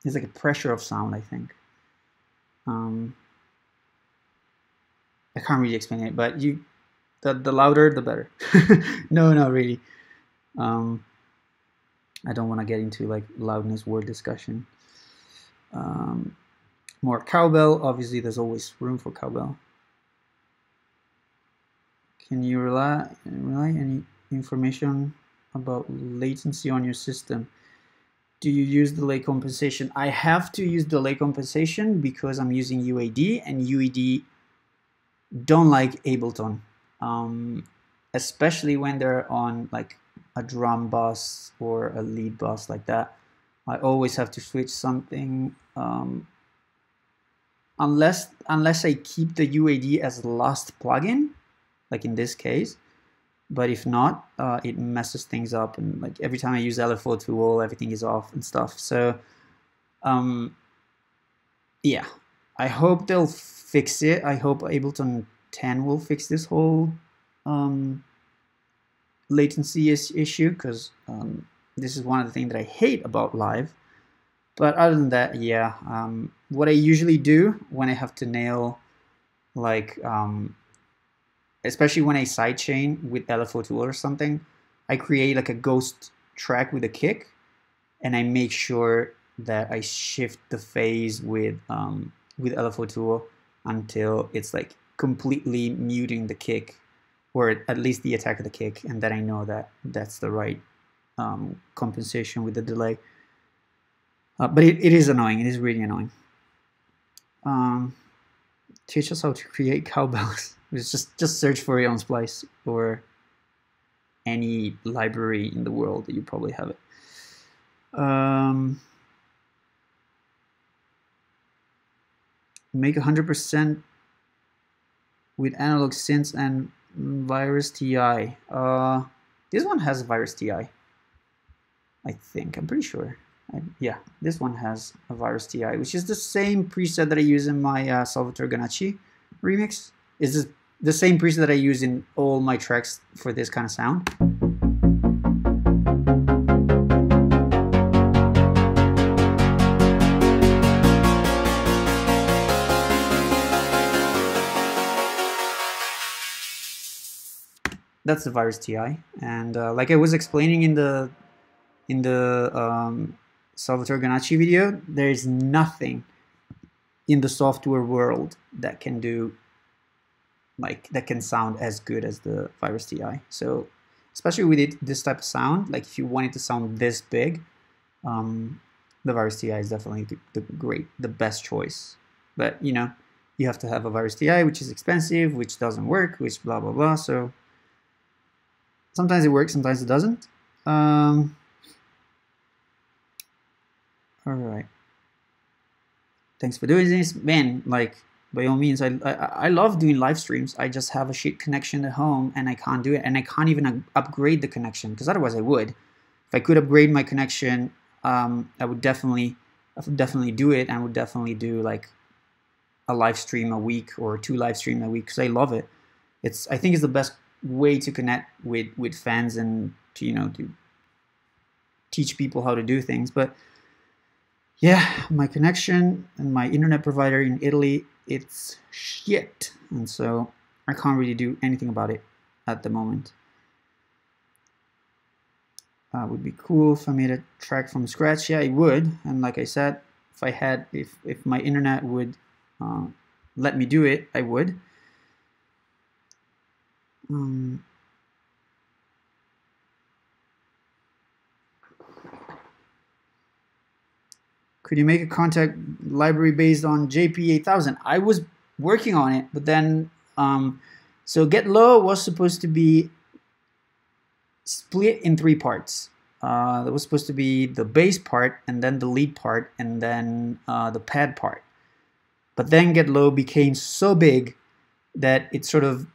It's like a pressure of sound, I think. I can't really explain it, but the louder, the better. No, not really. I don't want to get into like loudness word discussion. More cowbell. Obviously, there's always room for cowbell. Can you rely any information about latency on your system? Do you use delay compensation? I have to use delay compensation because I'm using UAD, and UAD don't like Ableton, especially when they're on like a drum bus or a lead bus like that. I always have to switch something, unless I keep the UAD as last plugin, like in this case. But if not, it messes things up, and like every time I use LFO tool, everything is off and stuff. So yeah, I hope they'll fix it. I hope Ableton 10 will fix this whole latency issue, because this is one of the things that I hate about live. But other than that, yeah, what I usually do when I have to nail, like, especially when I sidechain with LFO tool or something, I create like a ghost track with a kick, and I make sure that I shift the phase with LFO tool until it's like completely muting the kick, or at least the attack of the kick, and then I know that that's the right compensation with the delay. But it is annoying. It is really annoying. Teach us how to create cowbells. It's just search for it on Splice or any library in the world that you probably have it. Make 100% with analog synths and Virus TI. This one has Virus TI, I think. I'm pretty sure. Yeah, this one has a Virus TI, which is the same preset that I use in my Salvatore Ganacci remix. Is the same preset that I use in all my tracks for this kind of sound. That's the Virus TI, and like I was explaining in the Salvatore Ganacci video, there is nothing in the software world that can do that can sound as good as the Virus TI. So especially with this type of sound, like if you want it to sound this big, the Virus TI is definitely the best choice. But you know, you have to have a Virus TI, which is expensive, which doesn't work, which blah blah blah. So sometimes it works, sometimes it doesn't. All right. Thanks for doing this, man. Like, by all means. I love doing live streams. I just have a shit connection at home and I can't do it, and I can't even upgrade the connection, because otherwise I would. If I could upgrade my connection, I would definitely do it, and would definitely do like a live stream a week or 2 live streams a week, because I love it. I think it's the best way to connect with fans and to, you know, to teach people how to do things. But yeah, my connection and my internet provider in Italy, it's shit, and so I can't really do anything about it at the moment. Would be cool if I made a track from scratch. Yeah, it would. And like I said, if my internet would let me do it, I would. Could you make a contact library based on JP8000? I was working on it, but then so GETLOW was supposed to be split in 3 parts. That was supposed to be the bass part, and then the lead part, and then the pad part. But then GETLOW became so big that it sort of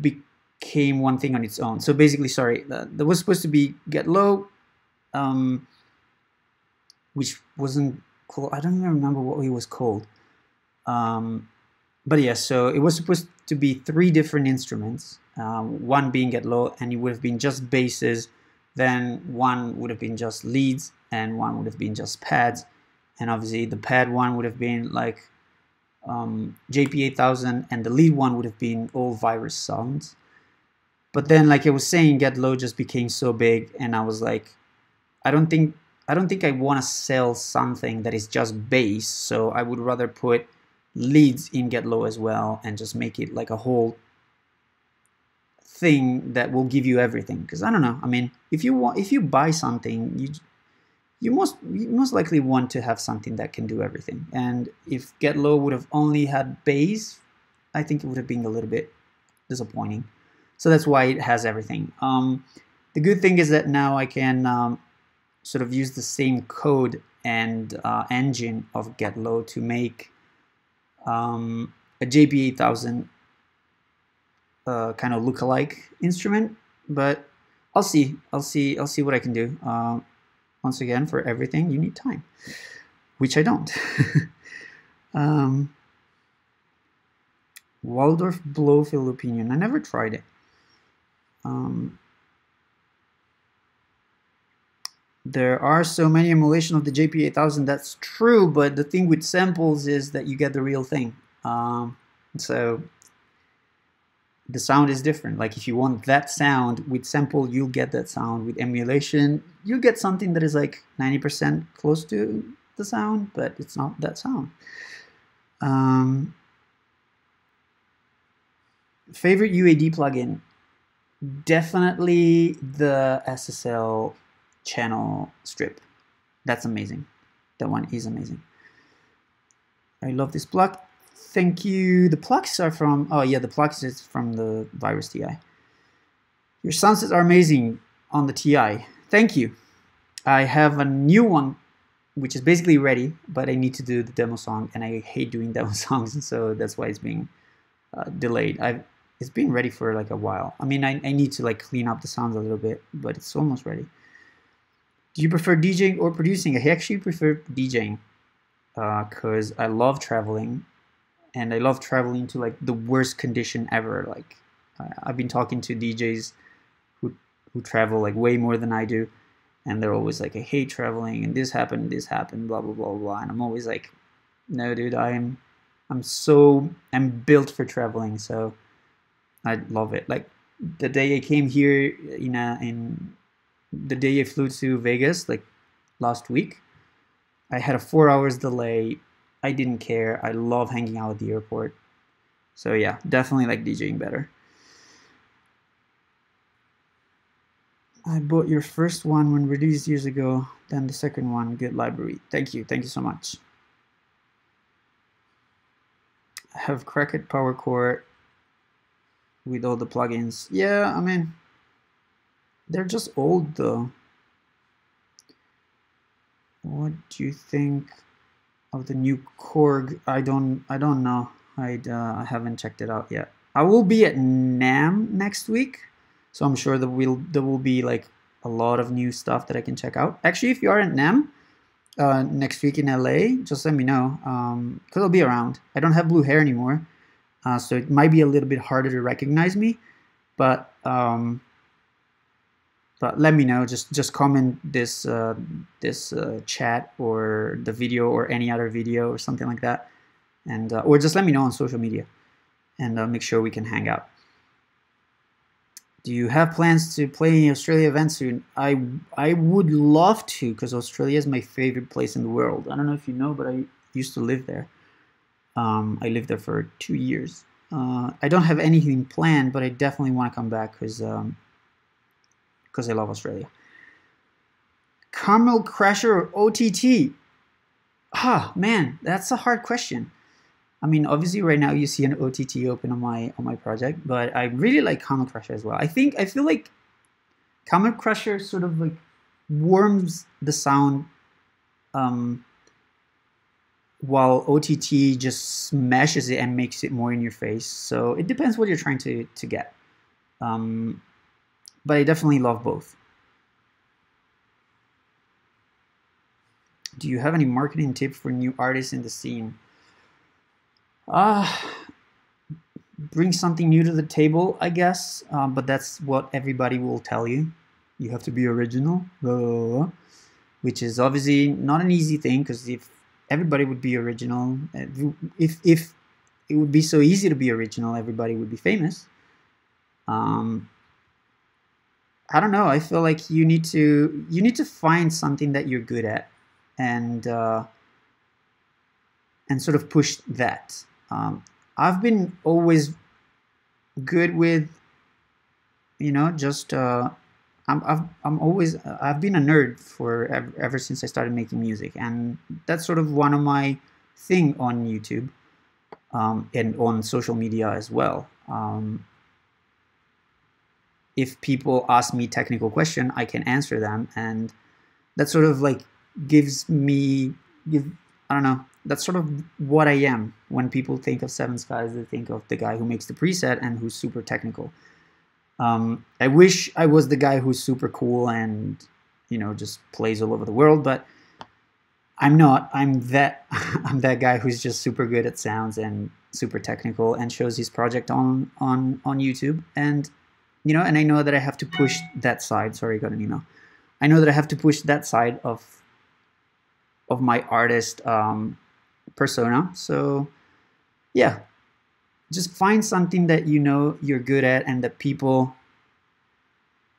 became one thing on its own. So basically, sorry, there was supposed to be GETLOW, which wasn't cool. I don't even remember what it was called. But yeah, so it was supposed to be 3 different instruments, one being GETLOW, and it would have been just basses, then one would have been just leads, and one would have been just pads. And obviously the pad one would have been like JP8000, and the lead one would have been all virus sounds. But then, like I was saying, GETLOW just became so big, and I was like, I don't think I want to sell something that is just bass, so I would rather put leads in GETLOW as well and just make it like a whole thing that will give you everything. Because I don't know, I mean, if you buy something, you most likely want to have something that can do everything. And if GETLOW would have only had bass, I think it would have been a little bit disappointing. So that's why it has everything. The good thing is that now I can sort of use the same code and engine of GETLOW to make a JP8000 kind of lookalike instrument. But I'll see what I can do. Once again, for everything you need time, which I don't. Waldorf Blowfield opinion. I never tried it. There are so many emulation of the JP8000. That's true, but the thing with samples is that you get the real thing. So the sound is different. Like if you want that sound with sample, you'll get that sound. With emulation, you get something that is like 90% close to the sound, but it's not that sound. Favorite UAD plugin? Definitely the SSL channel strip. That's amazing. That one is amazing. I love this plug. Thank you. The plugs are from, oh yeah, the plugs is from the Virus TI. Your sunsets are amazing on the TI. Thank you. I have a new one, which is basically ready, but I need to do the demo song, and I hate doing demo songs, and so that's why it's being delayed. It's been ready for like a while. I mean, I need to like clean up the sounds a little bit, but it's almost ready. Do you prefer DJing or producing? I actually prefer DJing because I love traveling, and I love traveling to like the worst condition ever. Like I've been talking to DJs who travel like way more than I do, and they're always like, I hate traveling, and this happened, blah blah blah blah, and I'm always like, no, dude, I'm built for traveling, so I love it. Like the day I came here, the day I flew to Vegas, like last week, I had a 4 hours delay. I didn't care. I love hanging out at the airport. So yeah, definitely like DJing better. I bought your first one when released years ago, then the second one, good library. Thank you so much. I have RAKT Power Core with all the plugins. Yeah, I mean, they're just old though. What do you think of the new Korg. I don't know. I haven't checked it out yet. I will be at NAMM next week, so I'm sure there will be like a lot of new stuff that I can check out. Actually, if you are at NAMM next week in LA, just let me know, because I'll be around. I don't have blue hair anymore, so it might be a little bit harder to recognize me, but let me know. Just comment this chat or the video or any other video or something like that, and or just let me know on social media, and make sure we can hang out. Do you have plans to play in Australia event soon? I would love to, because Australia is my favorite place in the world. I don't know if you know, but I used to live there. I lived there for 2 years. I don't have anything planned, but I definitely want to come back because I love Australia. Caramel Crasher or OTT? Ah, man, that's a hard question. I mean, obviously right now you see an OTT open on my project, but I really like Caramel Crusher as well. I feel like Caramel Crusher sort of like warms the sound, while OTT just smashes it and makes it more in your face. So it depends what you're trying to get. But I definitely love both. Do you have any marketing tips for new artists in the scene? Bring something new to the table, I guess, but that's what everybody will tell you. You have to be original, which is obviously not an easy thing, because if everybody would be original, if it would be so easy to be original, everybody would be famous. I don't know. I feel like you need to find something that you're good at, and sort of push that. I've been always good with, just I've been a nerd for ever since I started making music, and that's sort of one of my thing on YouTube, and on social media as well. If people ask me technical question, I can answer them, and that sort of like I don't know, that's sort of what I am. When people think of Seven Skies, they think of the guy who makes the preset and who's super technical. I wish I was the guy who's super cool and, just plays all over the world, but I'm not. I'm that guy who's just super good at sounds and super technical and shows his project on YouTube. And, and I know that I have to push that side. Sorry, I got an email. I know that I have to push that side of my artist persona. So yeah, just find something that you're good at and that people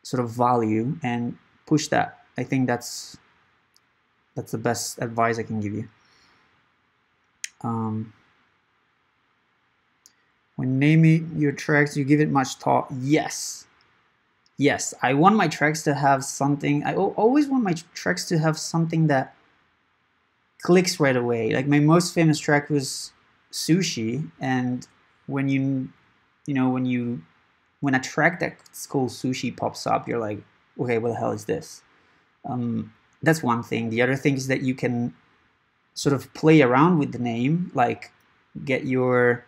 sort of value, and push that. I think that's the best advice I can give you. When naming your tracks, you give it much thought? Yes, I want my tracks to have something. I always want my tracks to have something that clicks right away. Like my most famous track was Sushi, and when when a track that's called Sushi pops up, you're like, okay, what the hell is this? That's one thing. The other thing is that you can sort of play around with the name, like get your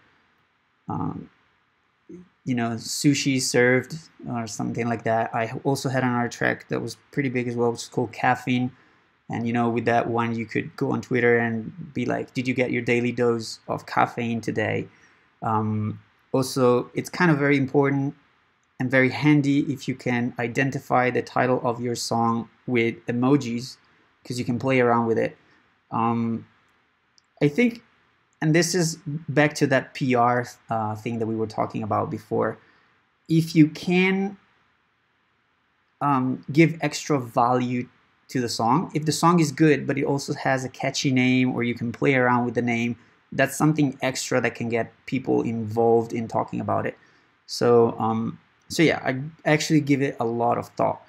sushi served or something like that. I also had another track that was pretty big as well, which is called Caffeine. And with that one, you could go on Twitter and be like, did you get your daily dose of caffeine today? Also, it's kind of very important and very handy if you can identify the title of your song with emojis, because you can play around with it. I think, and this is back to that PR thing that we were talking about before, if you can give extra value to the song, if the song is good but it also has a catchy name, or you can play around with the name, that's something extra that can get people involved in talking about it. So yeah, I actually give it a lot of thought,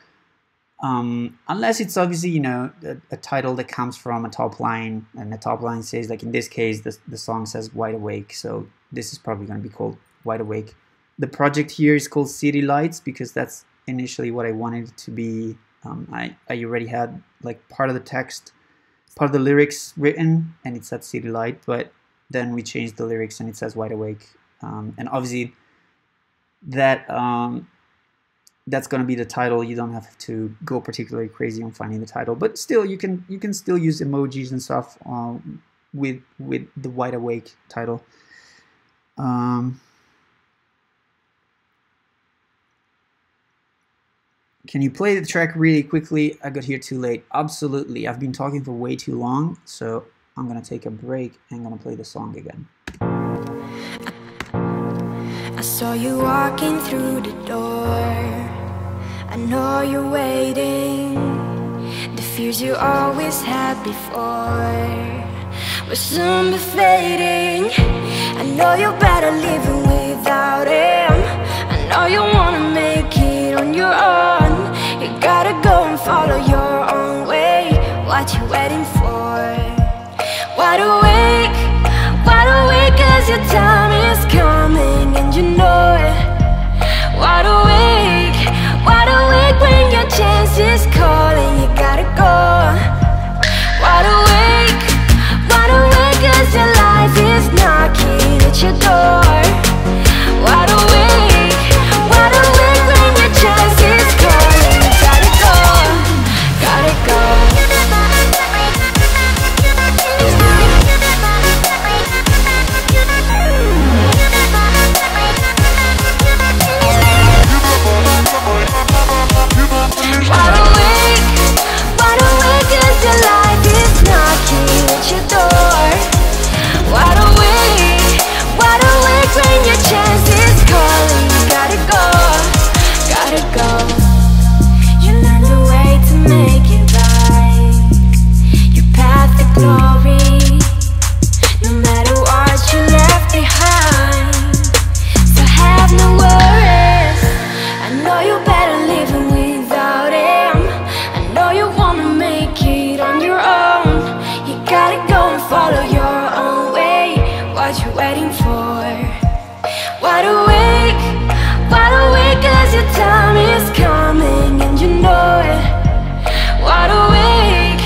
unless it's obviously a title that comes from a top line, and the top line says, like in this case, the song says Wide Awake, so this is probably going to be called Wide Awake. The project here is called City Lights because that's initially what I wanted it to be. I already had like part of the text part of the lyrics written, and it said City Light, but then we changed the lyrics and it says Wide Awake. And obviously that that's going to be the title. You don't have to go particularly crazy on finding the title, but still you can still use emojis and stuff with the Wide Awake title. Can you play the track really quickly? I got here too late. Absolutely. I've been talking for way too long, so I'm gonna take a break and I'm gonna play the song again. I saw you walking through the door. I know you're waiting. The fears you always had before will soon be fading. I know you're better living without him. I know you wanna make it on your own. You gotta go and follow your own way. What you waiting for? Wide awake, 'cause your time is coming and you know it. Wide awake when your chance is calling. You gotta go. Wide awake 'cause your life is knocking at your door. Wide awake when your chance is calling. You gotta go, gotta go. Wide awake 'cause your life is knocking at your door. Wide awake when your chance is calling. You gotta go, gotta go. You learn the way to make it right. Your path to glory, no matter what you left behind. So have no worries. I know you're better living without him. I know you wanna make it on your own. You gotta go and follow your own way. What you waiting for? Wide awake 'cause your time is coming and you know it. Wide awake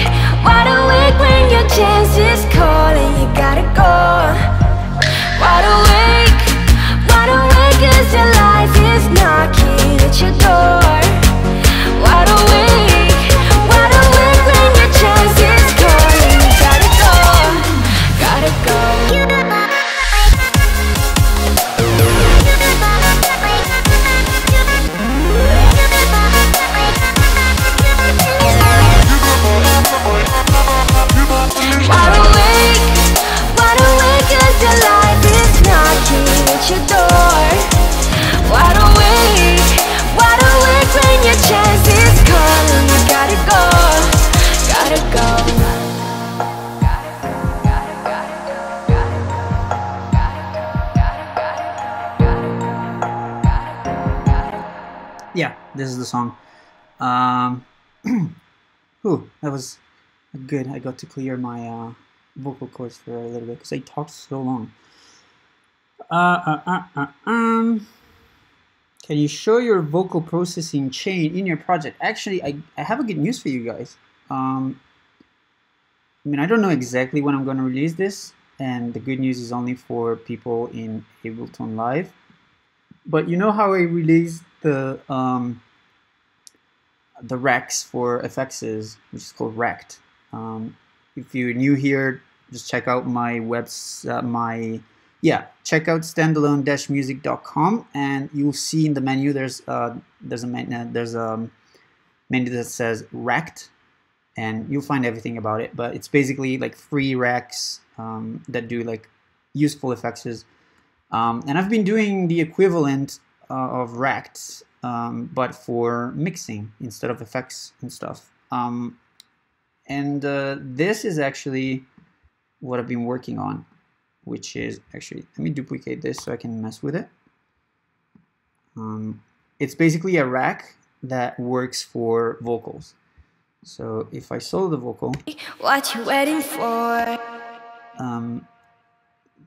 when your chance is calling. You gotta go. Wide awake 'cause your life is knocking at your door. Wide awake when your chance is calling. You gotta go, gotta go. Wide awake 'cause your life is knocking at your door. Wide awake when your chance is calling. You gotta go, gotta go. Yeah, this is the song. Ooh, that was good. I got to clear my vocal cords for a little bit because I talked so long. Can you show your vocal processing chain in your project? Actually, I have a good news for you guys. I mean, I don't know exactly when I'm going to release this, and the good news is only for people in Ableton Live. But you know how I released the RAKs for FXs, which is called RAKT. If you're new here, just check out my check out standalone-music.com, and you'll see in the menu there's a menu that says RAKT, and you'll find everything about it. But it's basically like free RAKs that do like useful effects. And I've been doing the equivalent of RAKT, but for mixing instead of effects and stuff. This is actually what I've been working on, which is actually, let me duplicate this so I can mess with it. It's basically a RAK that works for vocals. So if I solo the vocal, What you waiting for?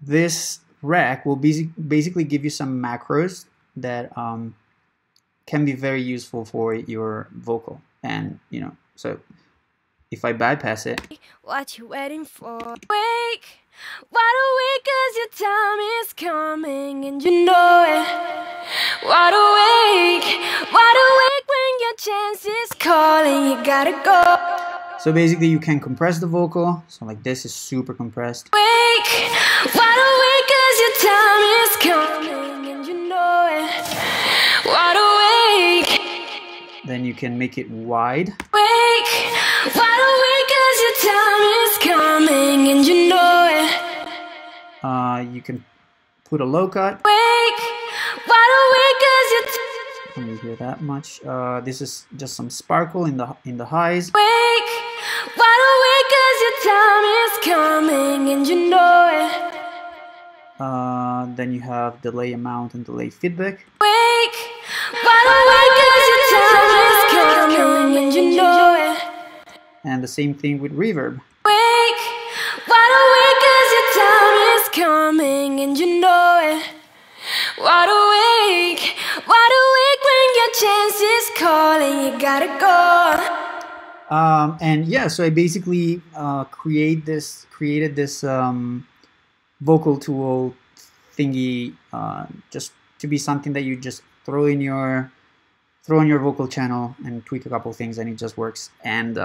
This RAK will basically give you some macros that can be very useful for your vocal. And so if I bypass it. What you waiting for? Wake, wide awake, 'cause your time is coming and you know it. Wide awake when your chance is calling, you gotta go. So basically you can compress the vocal, so like this is super compressed. Wake, wide awake, 'cause your time is coming and you know it. Wide awake. Then you can make it wide. Wake, wide awake, 'cause your time is coming and you know it. You can put a low cut. Wake, wide awake, 'cause your Let me hear that much. This is just some sparkle in the highs. Wake, wide awake, 'cause your time is coming and you know it. Then you have delay amount and delay feedback. Wake, wide awake, 'cause your time is coming and you know it. And the same thing with reverb. Wake, wide awake, 'cause your time is coming and you know it. Wide awake when your chance is calling, you gotta go. And yeah, so I basically created this vocal tool thingy just to be something that you just throw in your vocal channel and tweak a couple things and it just works. And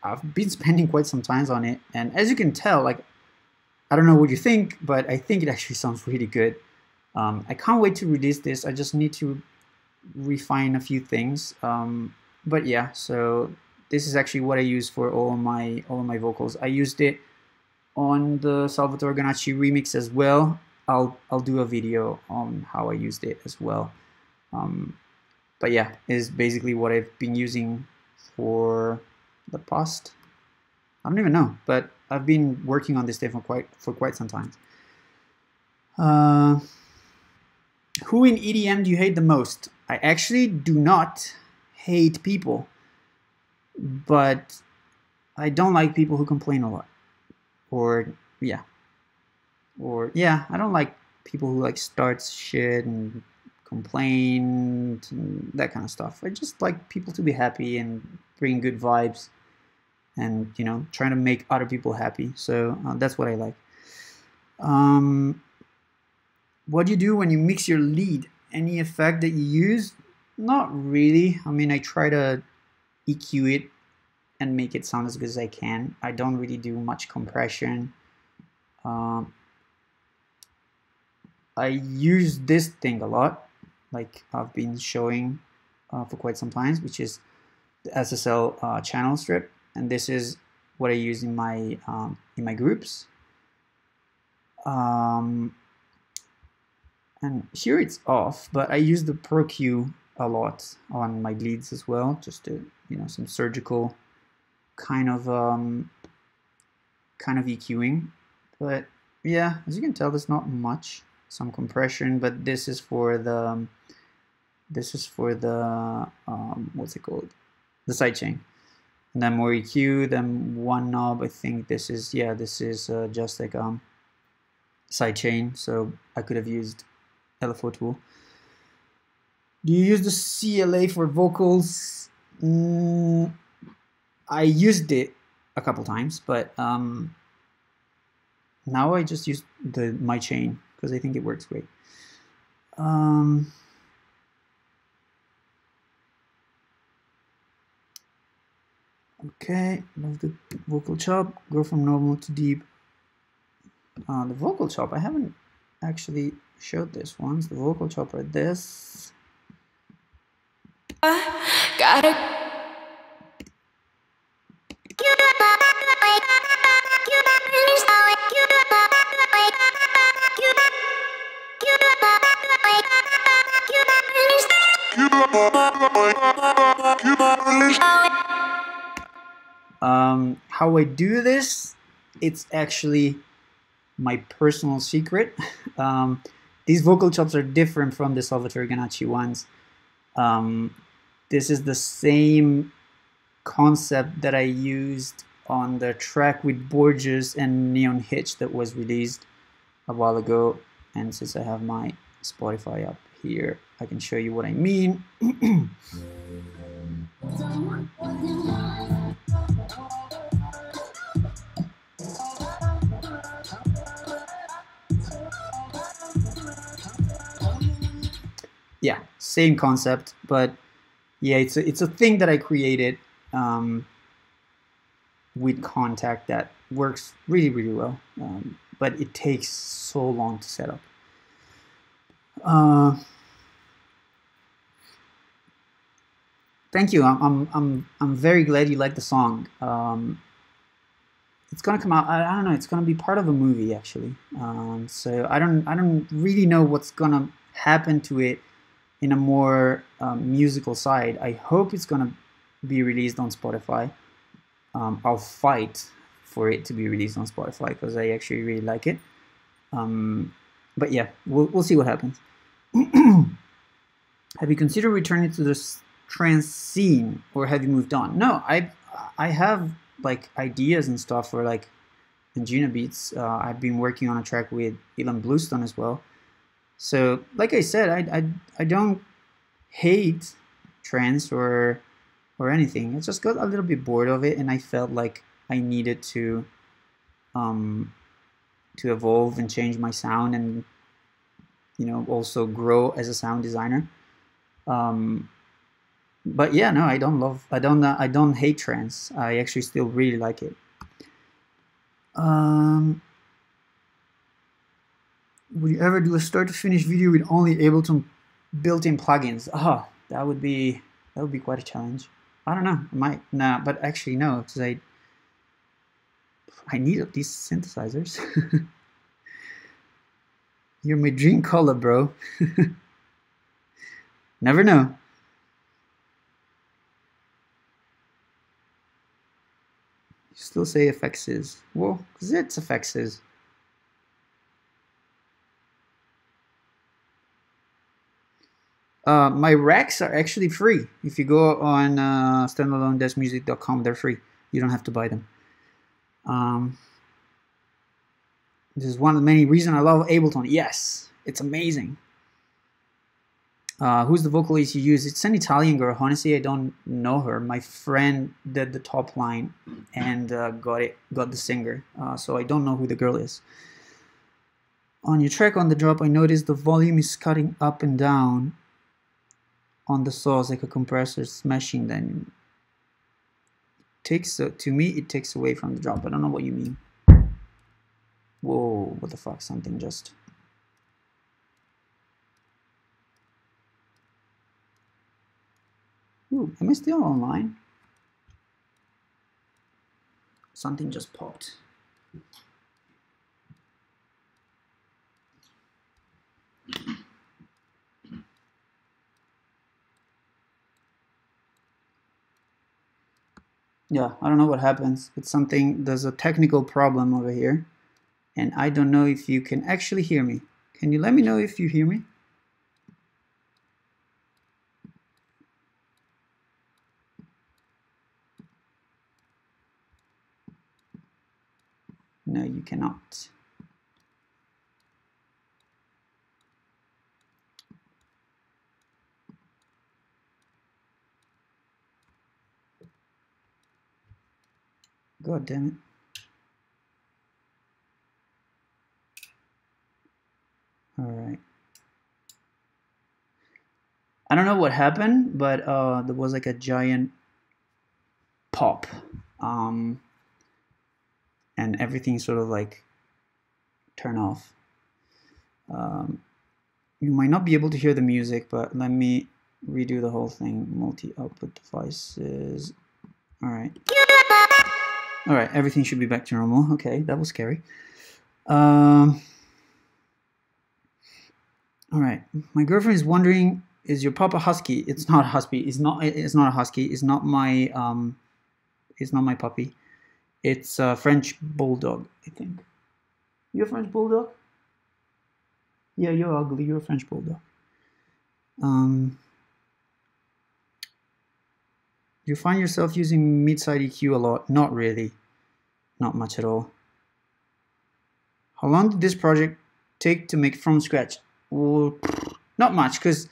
I've been spending quite some time on it, and as you can tell, like, I don't know what you think, but I think it actually sounds really good. I can't wait to release this. I just need to refine a few things, but yeah, so this is actually what I use for all my vocals. I used it on the Salvatore Ganacci remix as well. I'll do a video on how I used it as well. But yeah, is basically what I've been using for the past, I don't even know, but I've been working on this thing for quite some time. Who in EDM do you hate the most? I actually do not hate people, but I don't like people who complain a lot. Or yeah, I don't like people who like starts shit and complain and that kind of stuff. I just like people to be happy and bring good vibes, and you know, trying to make other people happy. So that's what I like. What do you do when you mix your lead? Any effect that you use? Not really. I mean, I try to EQ it and make it sound as good as I can. I don't really do much compression. I use this thing a lot, like I've been showing for quite some time, which is the SSL channel strip, and this is what I use in my groups. And here it's off, but I use the Pro Q a lot on my leads as well, just to, you know, some surgical kind of EQing. But yeah, as you can tell, there's not much. Some compression, but this is for the what's it called, the sidechain. And then more EQ, then one knob. I think this is just like sidechain, so I could have used LFO tool. Do you use the CLA for vocals? I used it a couple times, but now I just use my chain because I think it works great. Okay, love the vocal chop. Go from normal to deep. The vocal chop, I haven't actually showed this once. The vocal chop are this. Got it. How I do this, it's actually my personal secret. These vocal chops are different from the Salvatore Ganacci ones. This is the same concept that I used on the track with Borges and Neon Hitch that was released a while ago. And since I have my Spotify up here, I can show you what I mean. yeah, same concept, but yeah, it's a thing that I created with Contact that works really, really well, but it takes so long to set up. Thank you. I'm very glad you like the song. It's gonna come out. I don't know. It's gonna be part of a movie actually. So I don't really know what's gonna happen to it in a more musical side. I hope it's gonna be released on Spotify. I'll fight for it to be released on Spotify because I actually really like it. But yeah, we'll see what happens. Have you considered returning to this trance scene, or have you moved on? No, I have like ideas and stuff for like Angina beats. I've been working on a track with Ilan Bluestone as well. So like I said, I don't hate trance or anything. I just got a little bit bored of it, and I felt like I needed to evolve and change my sound, and also grow as a sound designer. But yeah, no, I don't hate trance. I actually still really like it. Would you ever do a start to finish video with only Ableton built-in plugins? Oh, that would be quite a challenge. I don't know. I might. Nah, but actually no, because I need these synthesizers. You're my dream color, bro. Never know. You still say FXs. Well, because it's FXs. My RAKs are actually free. If you go on standalone-music.com, they're free. You don't have to buy them. This is one of the many reasons I love Ableton. Yes, it's amazing. Who's the vocalist you use? It's an Italian girl. Honestly, I don't know her. My friend did the top line and got the singer. So I don't know who the girl is. On your track on the drop, I noticed the volume is cutting up and down on the source like a compressor smashing. Then to me it takes away from the drop. I don't know what you mean. Whoa, what the fuck? Something just. Ooh, am I still online? Something just popped. Yeah, I don't know what happens. It's something, there's a technical problem over here. And I don't know if you can actually hear me. Can you let me know if you hear me? No, you cannot. God damn it. All right. I don't know what happened, but there was like a giant pop. And everything sort of like turn off. You might not be able to hear the music, but let me redo the whole thing. Multi-output devices. All right. All right, everything should be back to normal. Okay, that was scary. All right, my girlfriend is wondering, is your papa husky? It's not a husky. It's not a husky. It's not my puppy. It's a French bulldog, I think. You're a French bulldog? Yeah, you're ugly. You're a French bulldog. You find yourself using mid-side EQ a lot? Not really. Not much at all. How long did this project take to make from scratch? Well, not much, because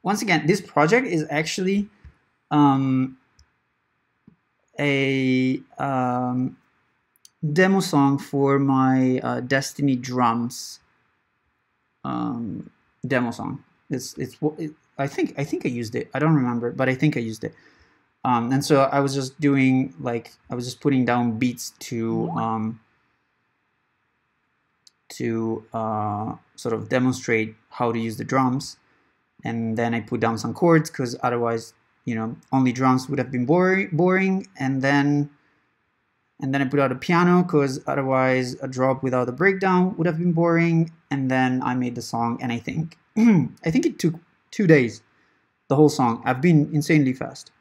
once again, this project is actually a demo song for my Destiny Drums demo song. I think I used it. I don't remember, but I think I used it. And so I was just doing like I was just putting down beats to sort of demonstrate how to use the drums, and then I put down some chords because otherwise, you know, only drums would have been boring, and then I put out a piano because otherwise a drop without a breakdown would have been boring, and then I made the song, and I think I think it took 2 days, the whole song. I've been insanely fast,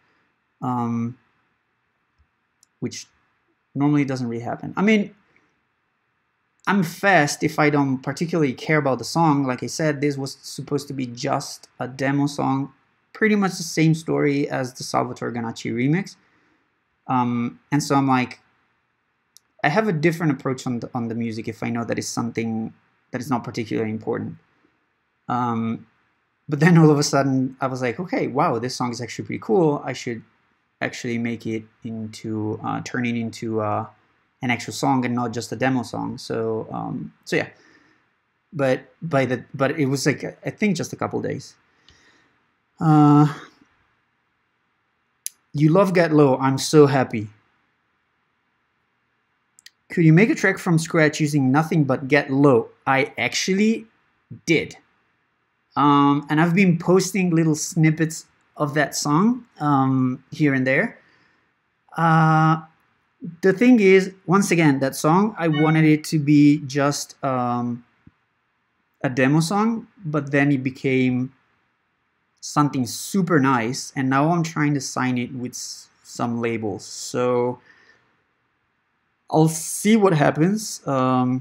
which normally doesn't really happen. I mean, I'm fast if I don't particularly care about the song. Like I said, this was supposed to be just a demo song, pretty much the same story as the Salvatore Ganacci remix. And so I'm like, I have a different approach on the music if I know that it's something that is not particularly important. But then all of a sudden I was like, okay, wow, this song is actually pretty cool. I should actually make it into turning into an actual song and not just a demo song. So yeah, but it was like, I think just a couple days. You love GETLOW. I'm so happy. Could you make a track from scratch using nothing but GETLOW? I actually did. And I've been posting little snippets of that song here and there. The thing is, once again, that song, I wanted it to be just a demo song, but then it became something super nice, and now I'm trying to sign it with some labels. So I'll see what happens, because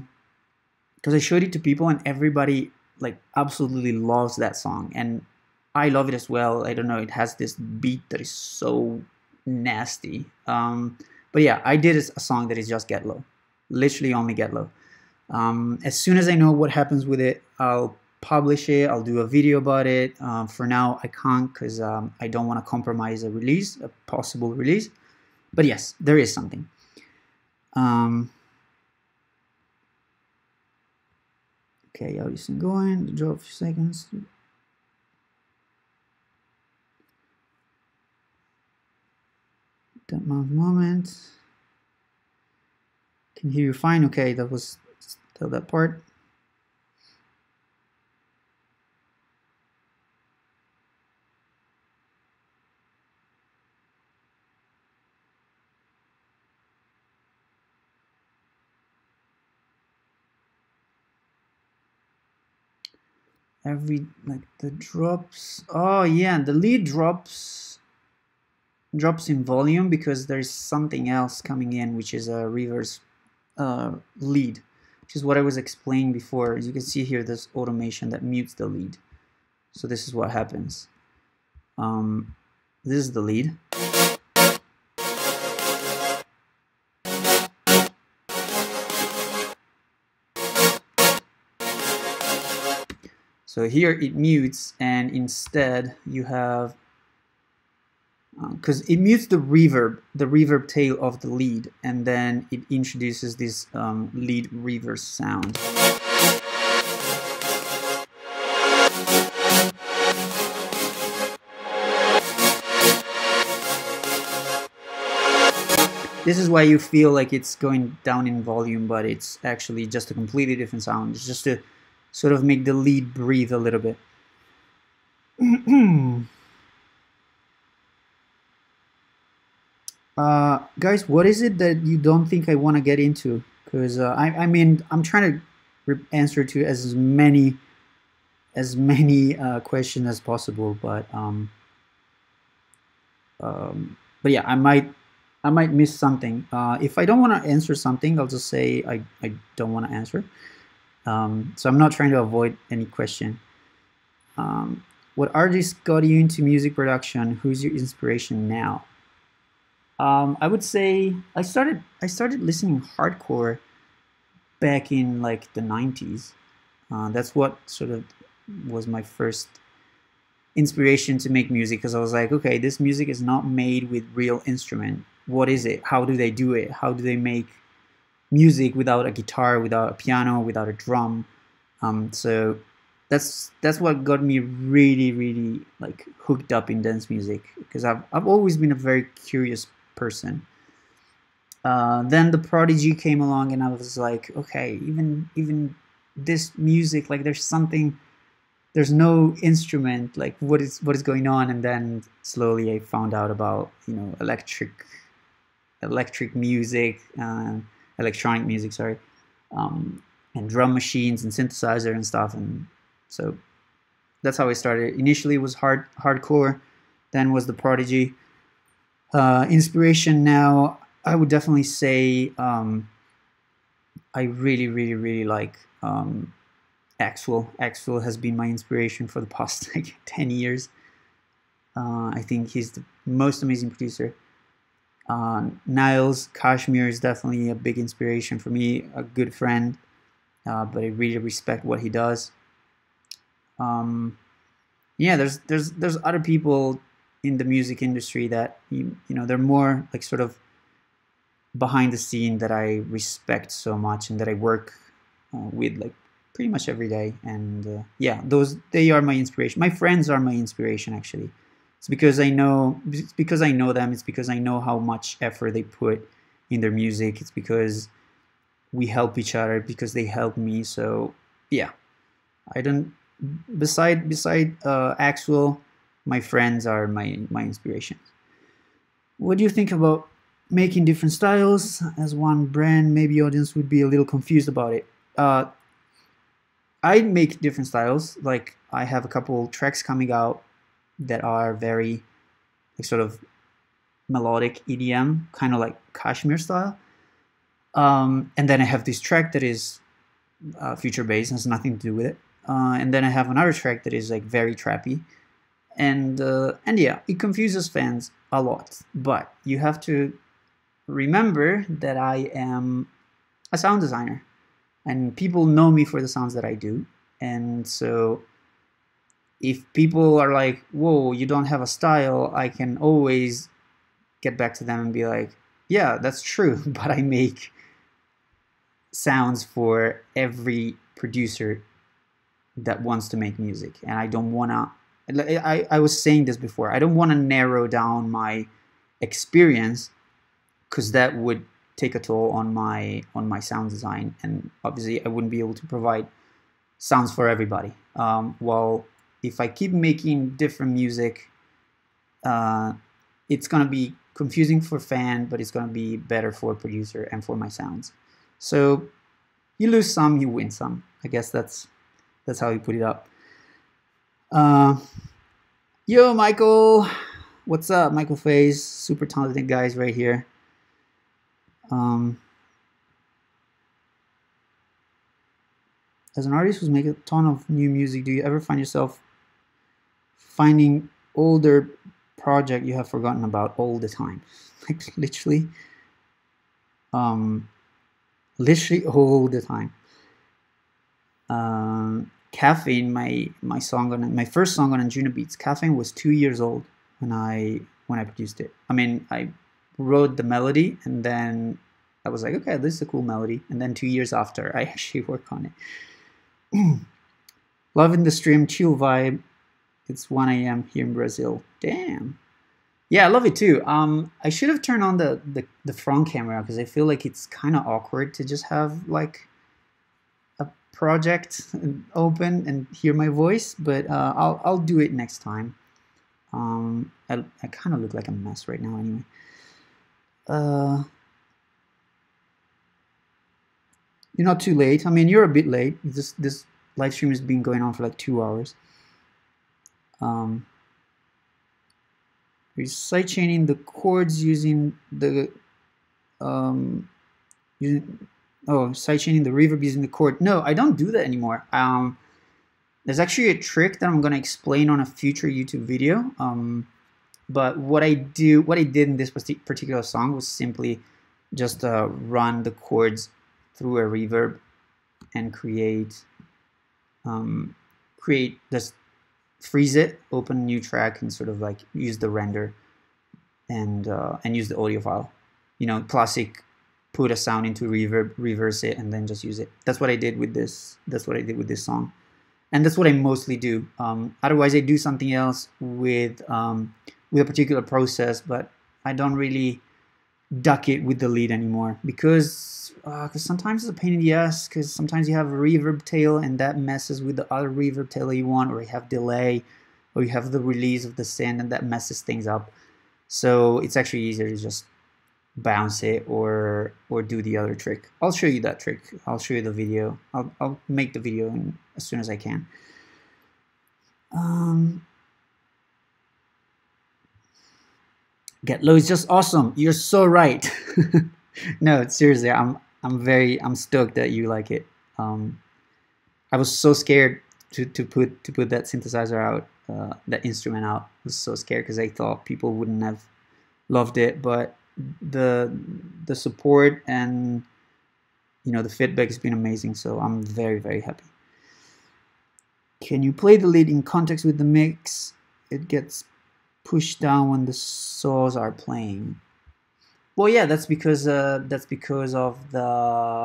I showed it to people and everybody like absolutely loves that song, and I love it as well. I don't know, it has this beat that is so nasty. But yeah, I did a song that is just GETLOW, literally only GETLOW. As soon as I know what happens with it, I'll publish it. I'll do a video about it. For now, I can't because I don't want to compromise a release, a possible release. But yes, there is something. Okay, how is it going? Drop a few seconds. That moment. Can hear you fine. Okay, that was still that part. Like the drops. Oh yeah, the lead drops in volume because there's something else coming in, which is a reverse lead, which is what I was explaining before. As you can see here, this automation that mutes the lead. So this is what happens. This is the lead. So here it mutes, and instead you have, because it mutes the reverb tail of the lead, and then it introduces this lead reverse sound. This is why you feel like it's going down in volume, but it's actually just a completely different sound. It's just to sort of make the lead breathe a little bit. Guys, what is it that you don't think I want to get into? Because I mean, I'm trying to answer to as many questions as possible, but yeah, I might miss something. If I don't want to answer something, I'll just say I don't want to answer. So I'm not trying to avoid any question. What artist got you into music production? Who's your inspiration now? I would say I started listening hardcore back in like the 90s. That's what sort of was my first inspiration to make music, because I was like, okay, this music is not made with real instrument. What is it? How do they do it? How do they make music without a guitar, without a piano, without a drum? So that's what got me really like hooked up in dance music, because I've always been a very curious person. Then the Prodigy came along, and I was like, okay, even this music, like there's something, there's no instrument, like what is going on? And then slowly I found out about, you know, electric music, electronic music, sorry, and drum machines and synthesizer and stuff, and so that's how I started. Initially it was hardcore, then was the Prodigy. Inspiration now, I would definitely say I really like Axwell. Axwell has been my inspiration for the past like 10 years. I think he's the most amazing producer. Niles Kashmir is definitely a big inspiration for me, a good friend, but I really respect what he does. Yeah, there's other people in the music industry that you know, they're more like sort of behind the scene that I respect so much and that I work with like pretty much every day. And yeah, they are my inspiration. My friends are my inspiration, actually. It's because I know them. It's because I know how much effort they put in their music. It's because we help each other, because they help me. So yeah, I don't. Beside Axwell, my friends are my inspirations. What do you think about making different styles as one brand? Maybe audience would be a little confused about it. I make different styles. Like I have a couple tracks coming out that are very like sort of melodic EDM, kind of like Kashmir style. And then I have this track that is future bass, has nothing to do with it. And then I have another track that is like very trappy. And yeah, it confuses fans a lot. But you have to remember that I am a sound designer, and people know me for the sounds that I do. And so if people are like, whoa, you don't have a style, I can always get back to them and be like, yeah, that's true, but I make sounds for every producer that wants to make music. And I don't want to, I was saying this before, I don't want to narrow down my experience, because that would take a toll on my sound design, and obviously I wouldn't be able to provide sounds for everybody. Well, if I keep making different music, it's gonna be confusing for fan, but it's gonna be better for producer and for my sounds. So you lose some, you win some. I guess that's how you put it up. Yo, Michael, what's up? Michael Faze, super talented guys right here. As an artist who's making a ton of new music, do you ever find yourself finding older project you have forgotten about all the time? Like literally all the time. Caffeine, my song on my first song on Anjuna Beats, Caffeine was 2 years old when I produced it. I mean, I wrote the melody and then I was like, okay, this is a cool melody, and then 2 years after I actually work on it. Loving the stream, chill vibe. It's 1 a.m. here in Brazil. Damn. Yeah, I love it too. I should have turned on the front camera, because I feel like it's kind of awkward to just have like a project open and hear my voice, but I'll do it next time. I kind of look like a mess right now anyway. You're not too late. I mean, you're a bit late. This live stream has been going on for like 2 hours. You're sidechaining the chords using the sidechaining the reverb using the chord. No, I don't do that anymore. There's actually a trick that I'm gonna explain on a future YouTube video. But what I did in this particular song was simply just run the chords through a reverb and create this, freeze it, open a new track, and sort of like use the render and use the audio file. You know, classic, put a sound into reverb, reverse it, and then just use it. That's what I did with this. That's what I did with this song. and that's what I mostly do. Otherwise, I do something else with a particular process, but I don't really duck it with the lead anymore because sometimes it's a pain in the ass, because sometimes you have a reverb tail and that messes with the other reverb tail you want, or you have delay, or you have the release of the synth and that messes things up. So it's actually easier to just bounce it or do the other trick. I'll show you that trick. I'll show you the video. I'll make the video as soon as I can. GETLOW is just awesome. You're so right. No, seriously, I'm stoked that you like it. I was so scared to put that synthesizer out, that instrument out. I was so scared because I thought people wouldn't have loved it, but the support and the feedback has been amazing, so I'm very, very happy. Can you play the lead in context with the mix? It gets pushed down when the saws are playing. Well, yeah, that's because of the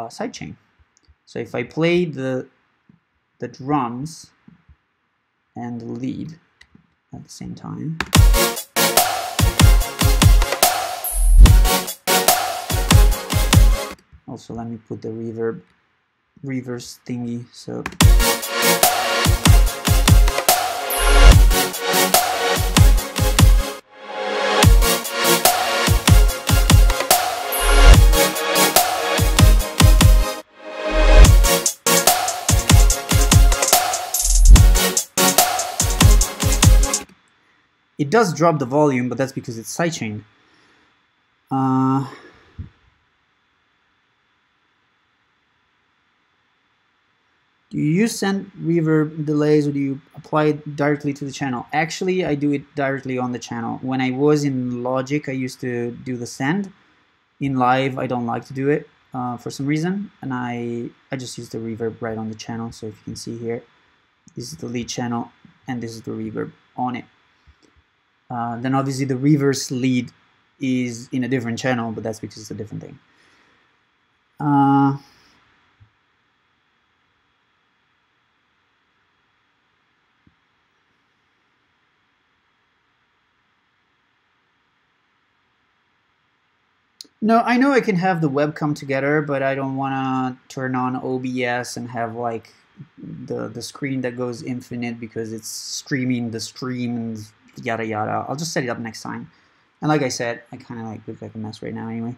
sidechain. So if I play the drums and the lead at the same time, also let me put the reverse thingy. So it does drop the volume, but that's because it's sidechained. Do you use synth reverb delays, or do you apply it directly to the channel? Actually, I do it directly on the channel. When I was in Logic, I used to do the send. In Live, I don't like to do it for some reason, and I just use the reverb right on the channel. So if you can see here, this is the lead channel, and this is the reverb on it. Then obviously the reverse lead is in a different channel, but that's because it's a different thing. No, I know I can have the webcam together, but I don't want to turn on OBS and have like the screen that goes infinite because it's streaming the stream and yada yada. I'll just set it up next time. And like I said, I kind of like look like a mess right now anyway.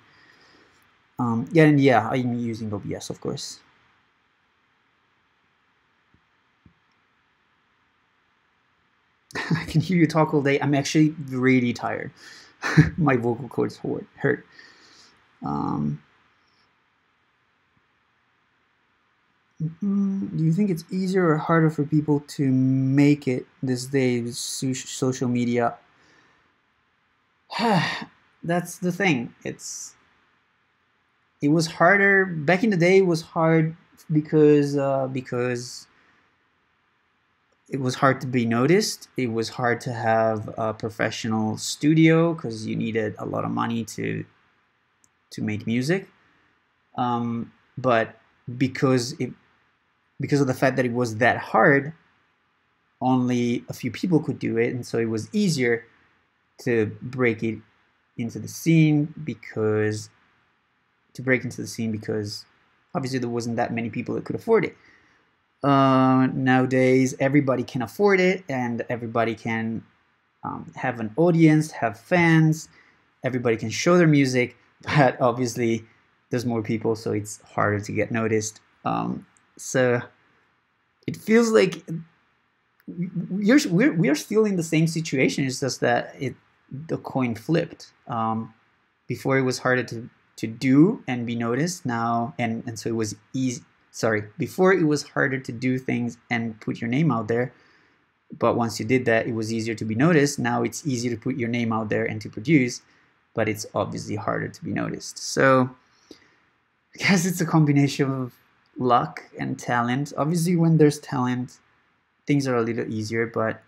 Yeah, I'm using OBS, of course. I can hear you talk all day. I'm actually really tired. My vocal cords hurt. Do you think it's easier or harder for people to make it this day with social media? That's the thing. It was harder back in the day. It was hard because it was hard to be noticed. It was hard to have a professional studio because you needed a lot of money to make music. But because of the fact that it was that hard, only a few people could do it, and so it was easier to break into the scene because obviously there wasn't that many people that could afford it. Nowadays, everybody can afford it, and everybody can have an audience, have fans, everybody can show their music, but obviously there's more people, so it's harder to get noticed. So it feels like we're still in the same situation. It's just that the coin flipped. Before it was harder to do and be noticed now, and so it was easy. Sorry, before it was harder to do things and put your name out there, but once you did that, it was easier to be noticed. Now it's easier to put your name out there and to produce, but it's obviously harder to be noticed. So I guess it's a combination of luck and talent. Obviously, when there's talent, things are a little easier, but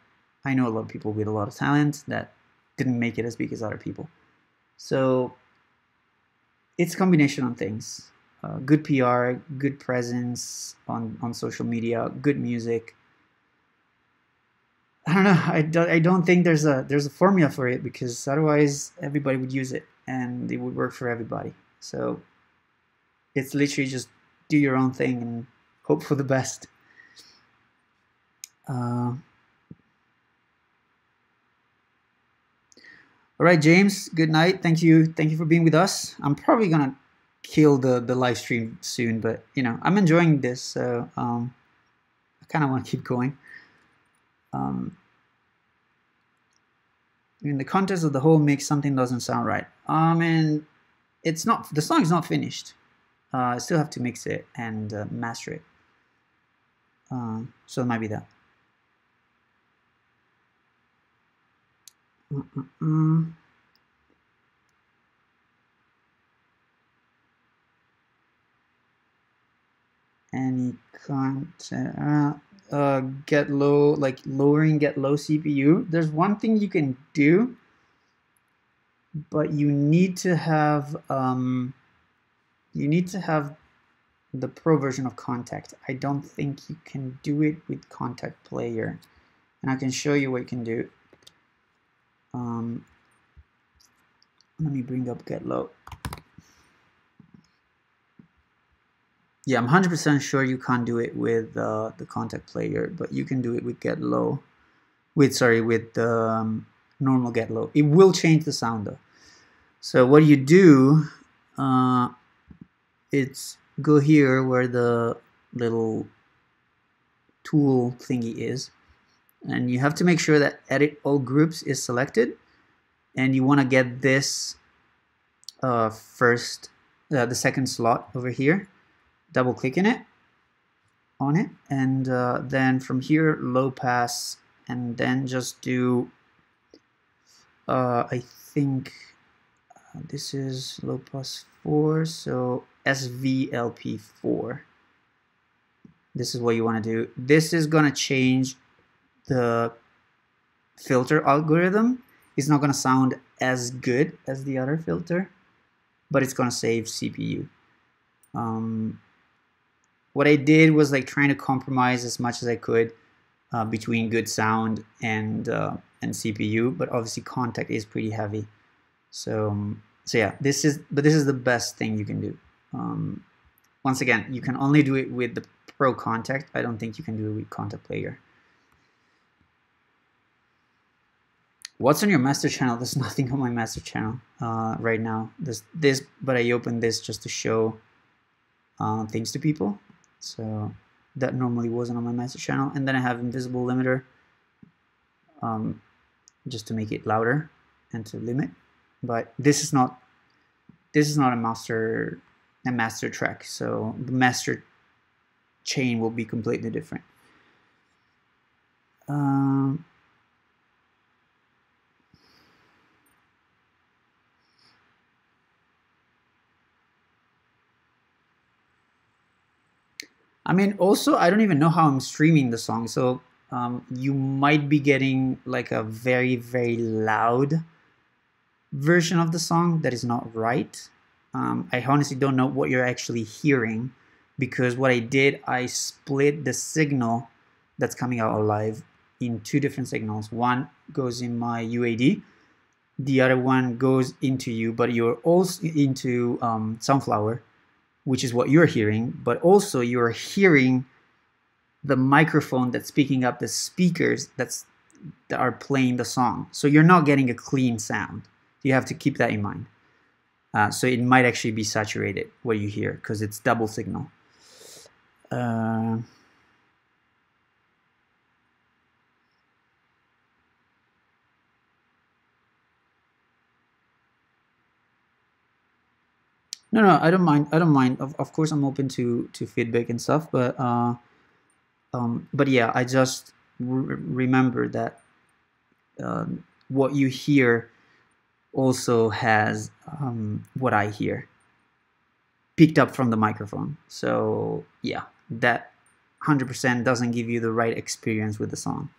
I know a lot of people with a lot of talent that didn't make it as big as other people. So it's a combination of things. Good PR, good presence on social media, good music, don't know. I don't think there's a formula for it, because otherwise everybody would use it and it would work for everybody. So it's literally just do your own thing and hope for the best. All right, James. Good night. Thank you for being with us. I'm probably gonna kill the live stream soon, but you know, I'm enjoying this, so I kind of want to keep going. In the context of the whole mix, something doesn't sound right. And it's not, the song is not finished. I still have to mix it and master it. So it might be that. Any content, get low, like lowering get low CPU. There's one thing you can do, but you need to have the pro version of Contact. I don't think you can do it with Contact Player, and I can show you what you can do. Let me bring up get low. Yeah, I'm 100% sure you can't do it with the Contact Player, but you can do it with get low. With the normal get low. It will change the sound though. So what you do, it's go here where the little tool thingy is, and you have to make sure that edit all groups is selected, and you want to get this first, the second slot over here. Double click on it, and then from here low pass, and then just do I think this is low pass 4, so SVLP4. This is what you want to do. This is gonna change the filter algorithm. It's not gonna sound as good as the other filter, but it's gonna save CPU. What I did was like trying to compromise as much as I could between good sound and CPU, but obviously Contact is pretty heavy. So yeah, this is the best thing you can do. Once again, you can only do it with the Pro Contact. I don't think you can do it with Contact Player. What's on your master channel? There's nothing on my master channel right now. This, but I opened this just to show things to people. So that normally wasn't on my master channel. And then I have invisible limiter just to make it louder and to limit. But this is not a master track. So the master chain will be completely different. I mean, also, I don't even know how I'm streaming the song, so you might be getting like a very, very loud version of the song that is not right. I honestly don't know what you're actually hearing, because what I did, I split the signal that's coming out live in 2 different signals. One goes in my UAD, the other one goes into you, but you're also into Sunflower, which is what you're hearing, but also you're hearing the microphone that's picking up the speakers that are playing the song. So you're not getting a clean sound. You have to keep that in mind. So it might actually be saturated, what you hear, because it's double signal. No, I don't mind. Of course, I'm open to feedback and stuff, but yeah, I just remember that what you hear also has what I hear picked up from the microphone. So yeah, that 100% doesn't give you the right experience with the song.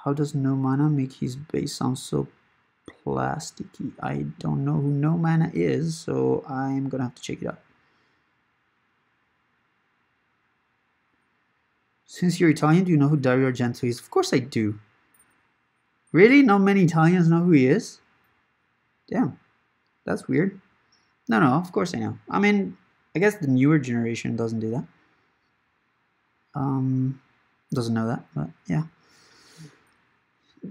How does No Mana make his bass sound so plasticky? I don't know who No Mana is, so I'm gonna have to check it out. Since you're Italian, do you know who Dario Argento is? Of course I do. Really? Not many Italians know who he is? Damn, that's weird. No, of course I know. I mean, I guess the newer generation doesn't do that. Doesn't know that, but yeah.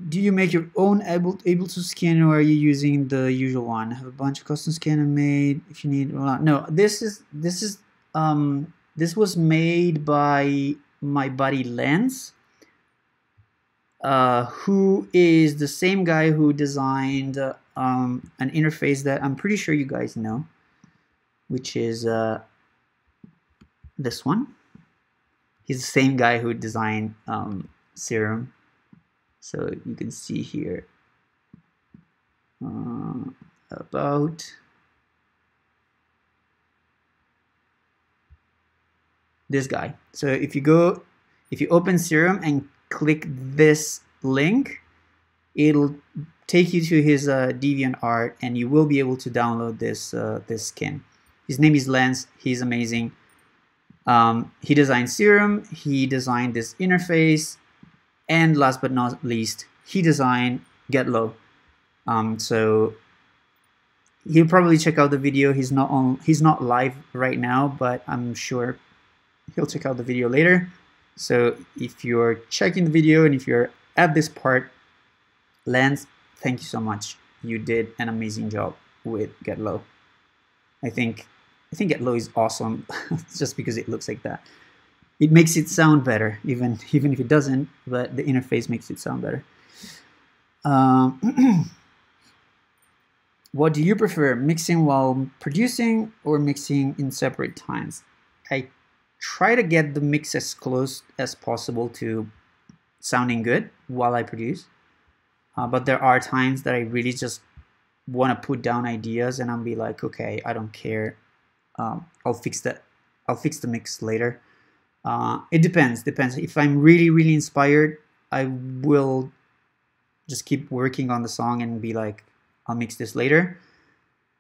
Do you make your own Ableton scanner, or are you using the usual one? I have a bunch of custom scanner made. If you need, well, no, this was made by my buddy Lens, who is the same guy who designed an interface that I'm pretty sure you guys know, which is this one. He's the same guy who designed Serum. So you can see here about this guy. So if you open Serum and click this link, it'll take you to his DeviantArt, and you will be able to download this this skin. His name is Lens. He's amazing. He designed Serum. He designed this interface. And last but not least, he designed GETLOW. So he'll probably check out the video. He's not live right now, but I'm sure he'll check out the video later. So if you're checking the video and if you're at this part, Lance, thank you so much. You did an amazing job with GETLOW. I think GETLOW is awesome just because it looks like that. It makes it sound better, even if it doesn't, but the interface makes it sound better. What do you prefer, mixing while producing or mixing in separate times? I try to get the mix as close as possible to sounding good while I produce, but there are times that I really just want to put down ideas and I'll be like, okay, I don't care. I'll fix the mix later. It depends. If I'm really inspired, I will just keep working on the song and be like, I'll mix this later.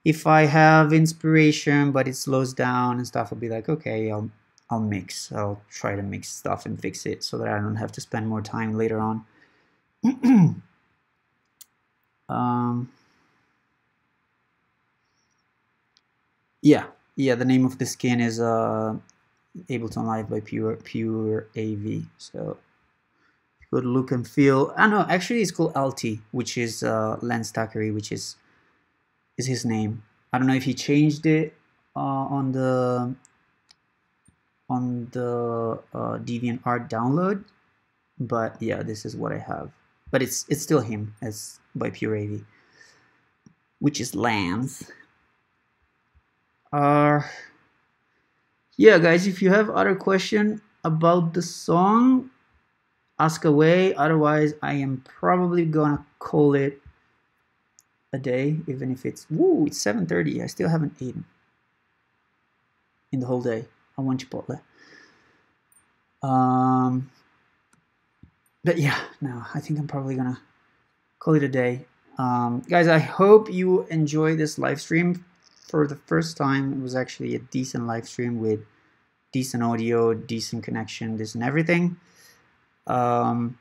If I have inspiration but it slows down and stuff, I'll be like, okay, I'll mix. I'll try to mix stuff and fix it so that I don't have to spend more time later on. Yeah, the name of the skin is Ableton Live by Pure AV. So go to look and feel. No, actually it's called LT, which is Lance Thackeray, which is his name. I don't know if he changed it on the DeviantArt download, but yeah, this is what I have. But it's still him, as by Pure AV, which is Lance. Yeah, guys, if you have other question about the song, ask away. Otherwise, I am probably gonna call it a day, even if it's 7:30. I still haven't eaten in the whole day. I want Chipotle. But yeah, no, I think I'm probably gonna call it a day. Guys, I hope you enjoy this live stream. For the first time, it was actually a decent live stream with decent audio, decent connection, decent everything. So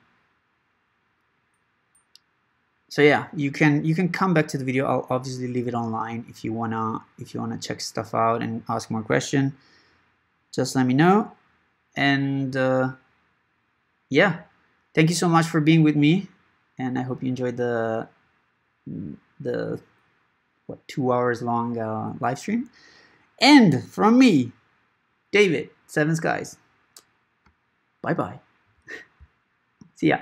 yeah, you can come back to the video. I'll obviously leave it online if you wanna check stuff out and ask more questions. Just let me know. And yeah, thank you so much for being with me, and I hope you enjoyed the 2 hours long live stream. And from me, David, Seven Skies. Bye bye. See ya.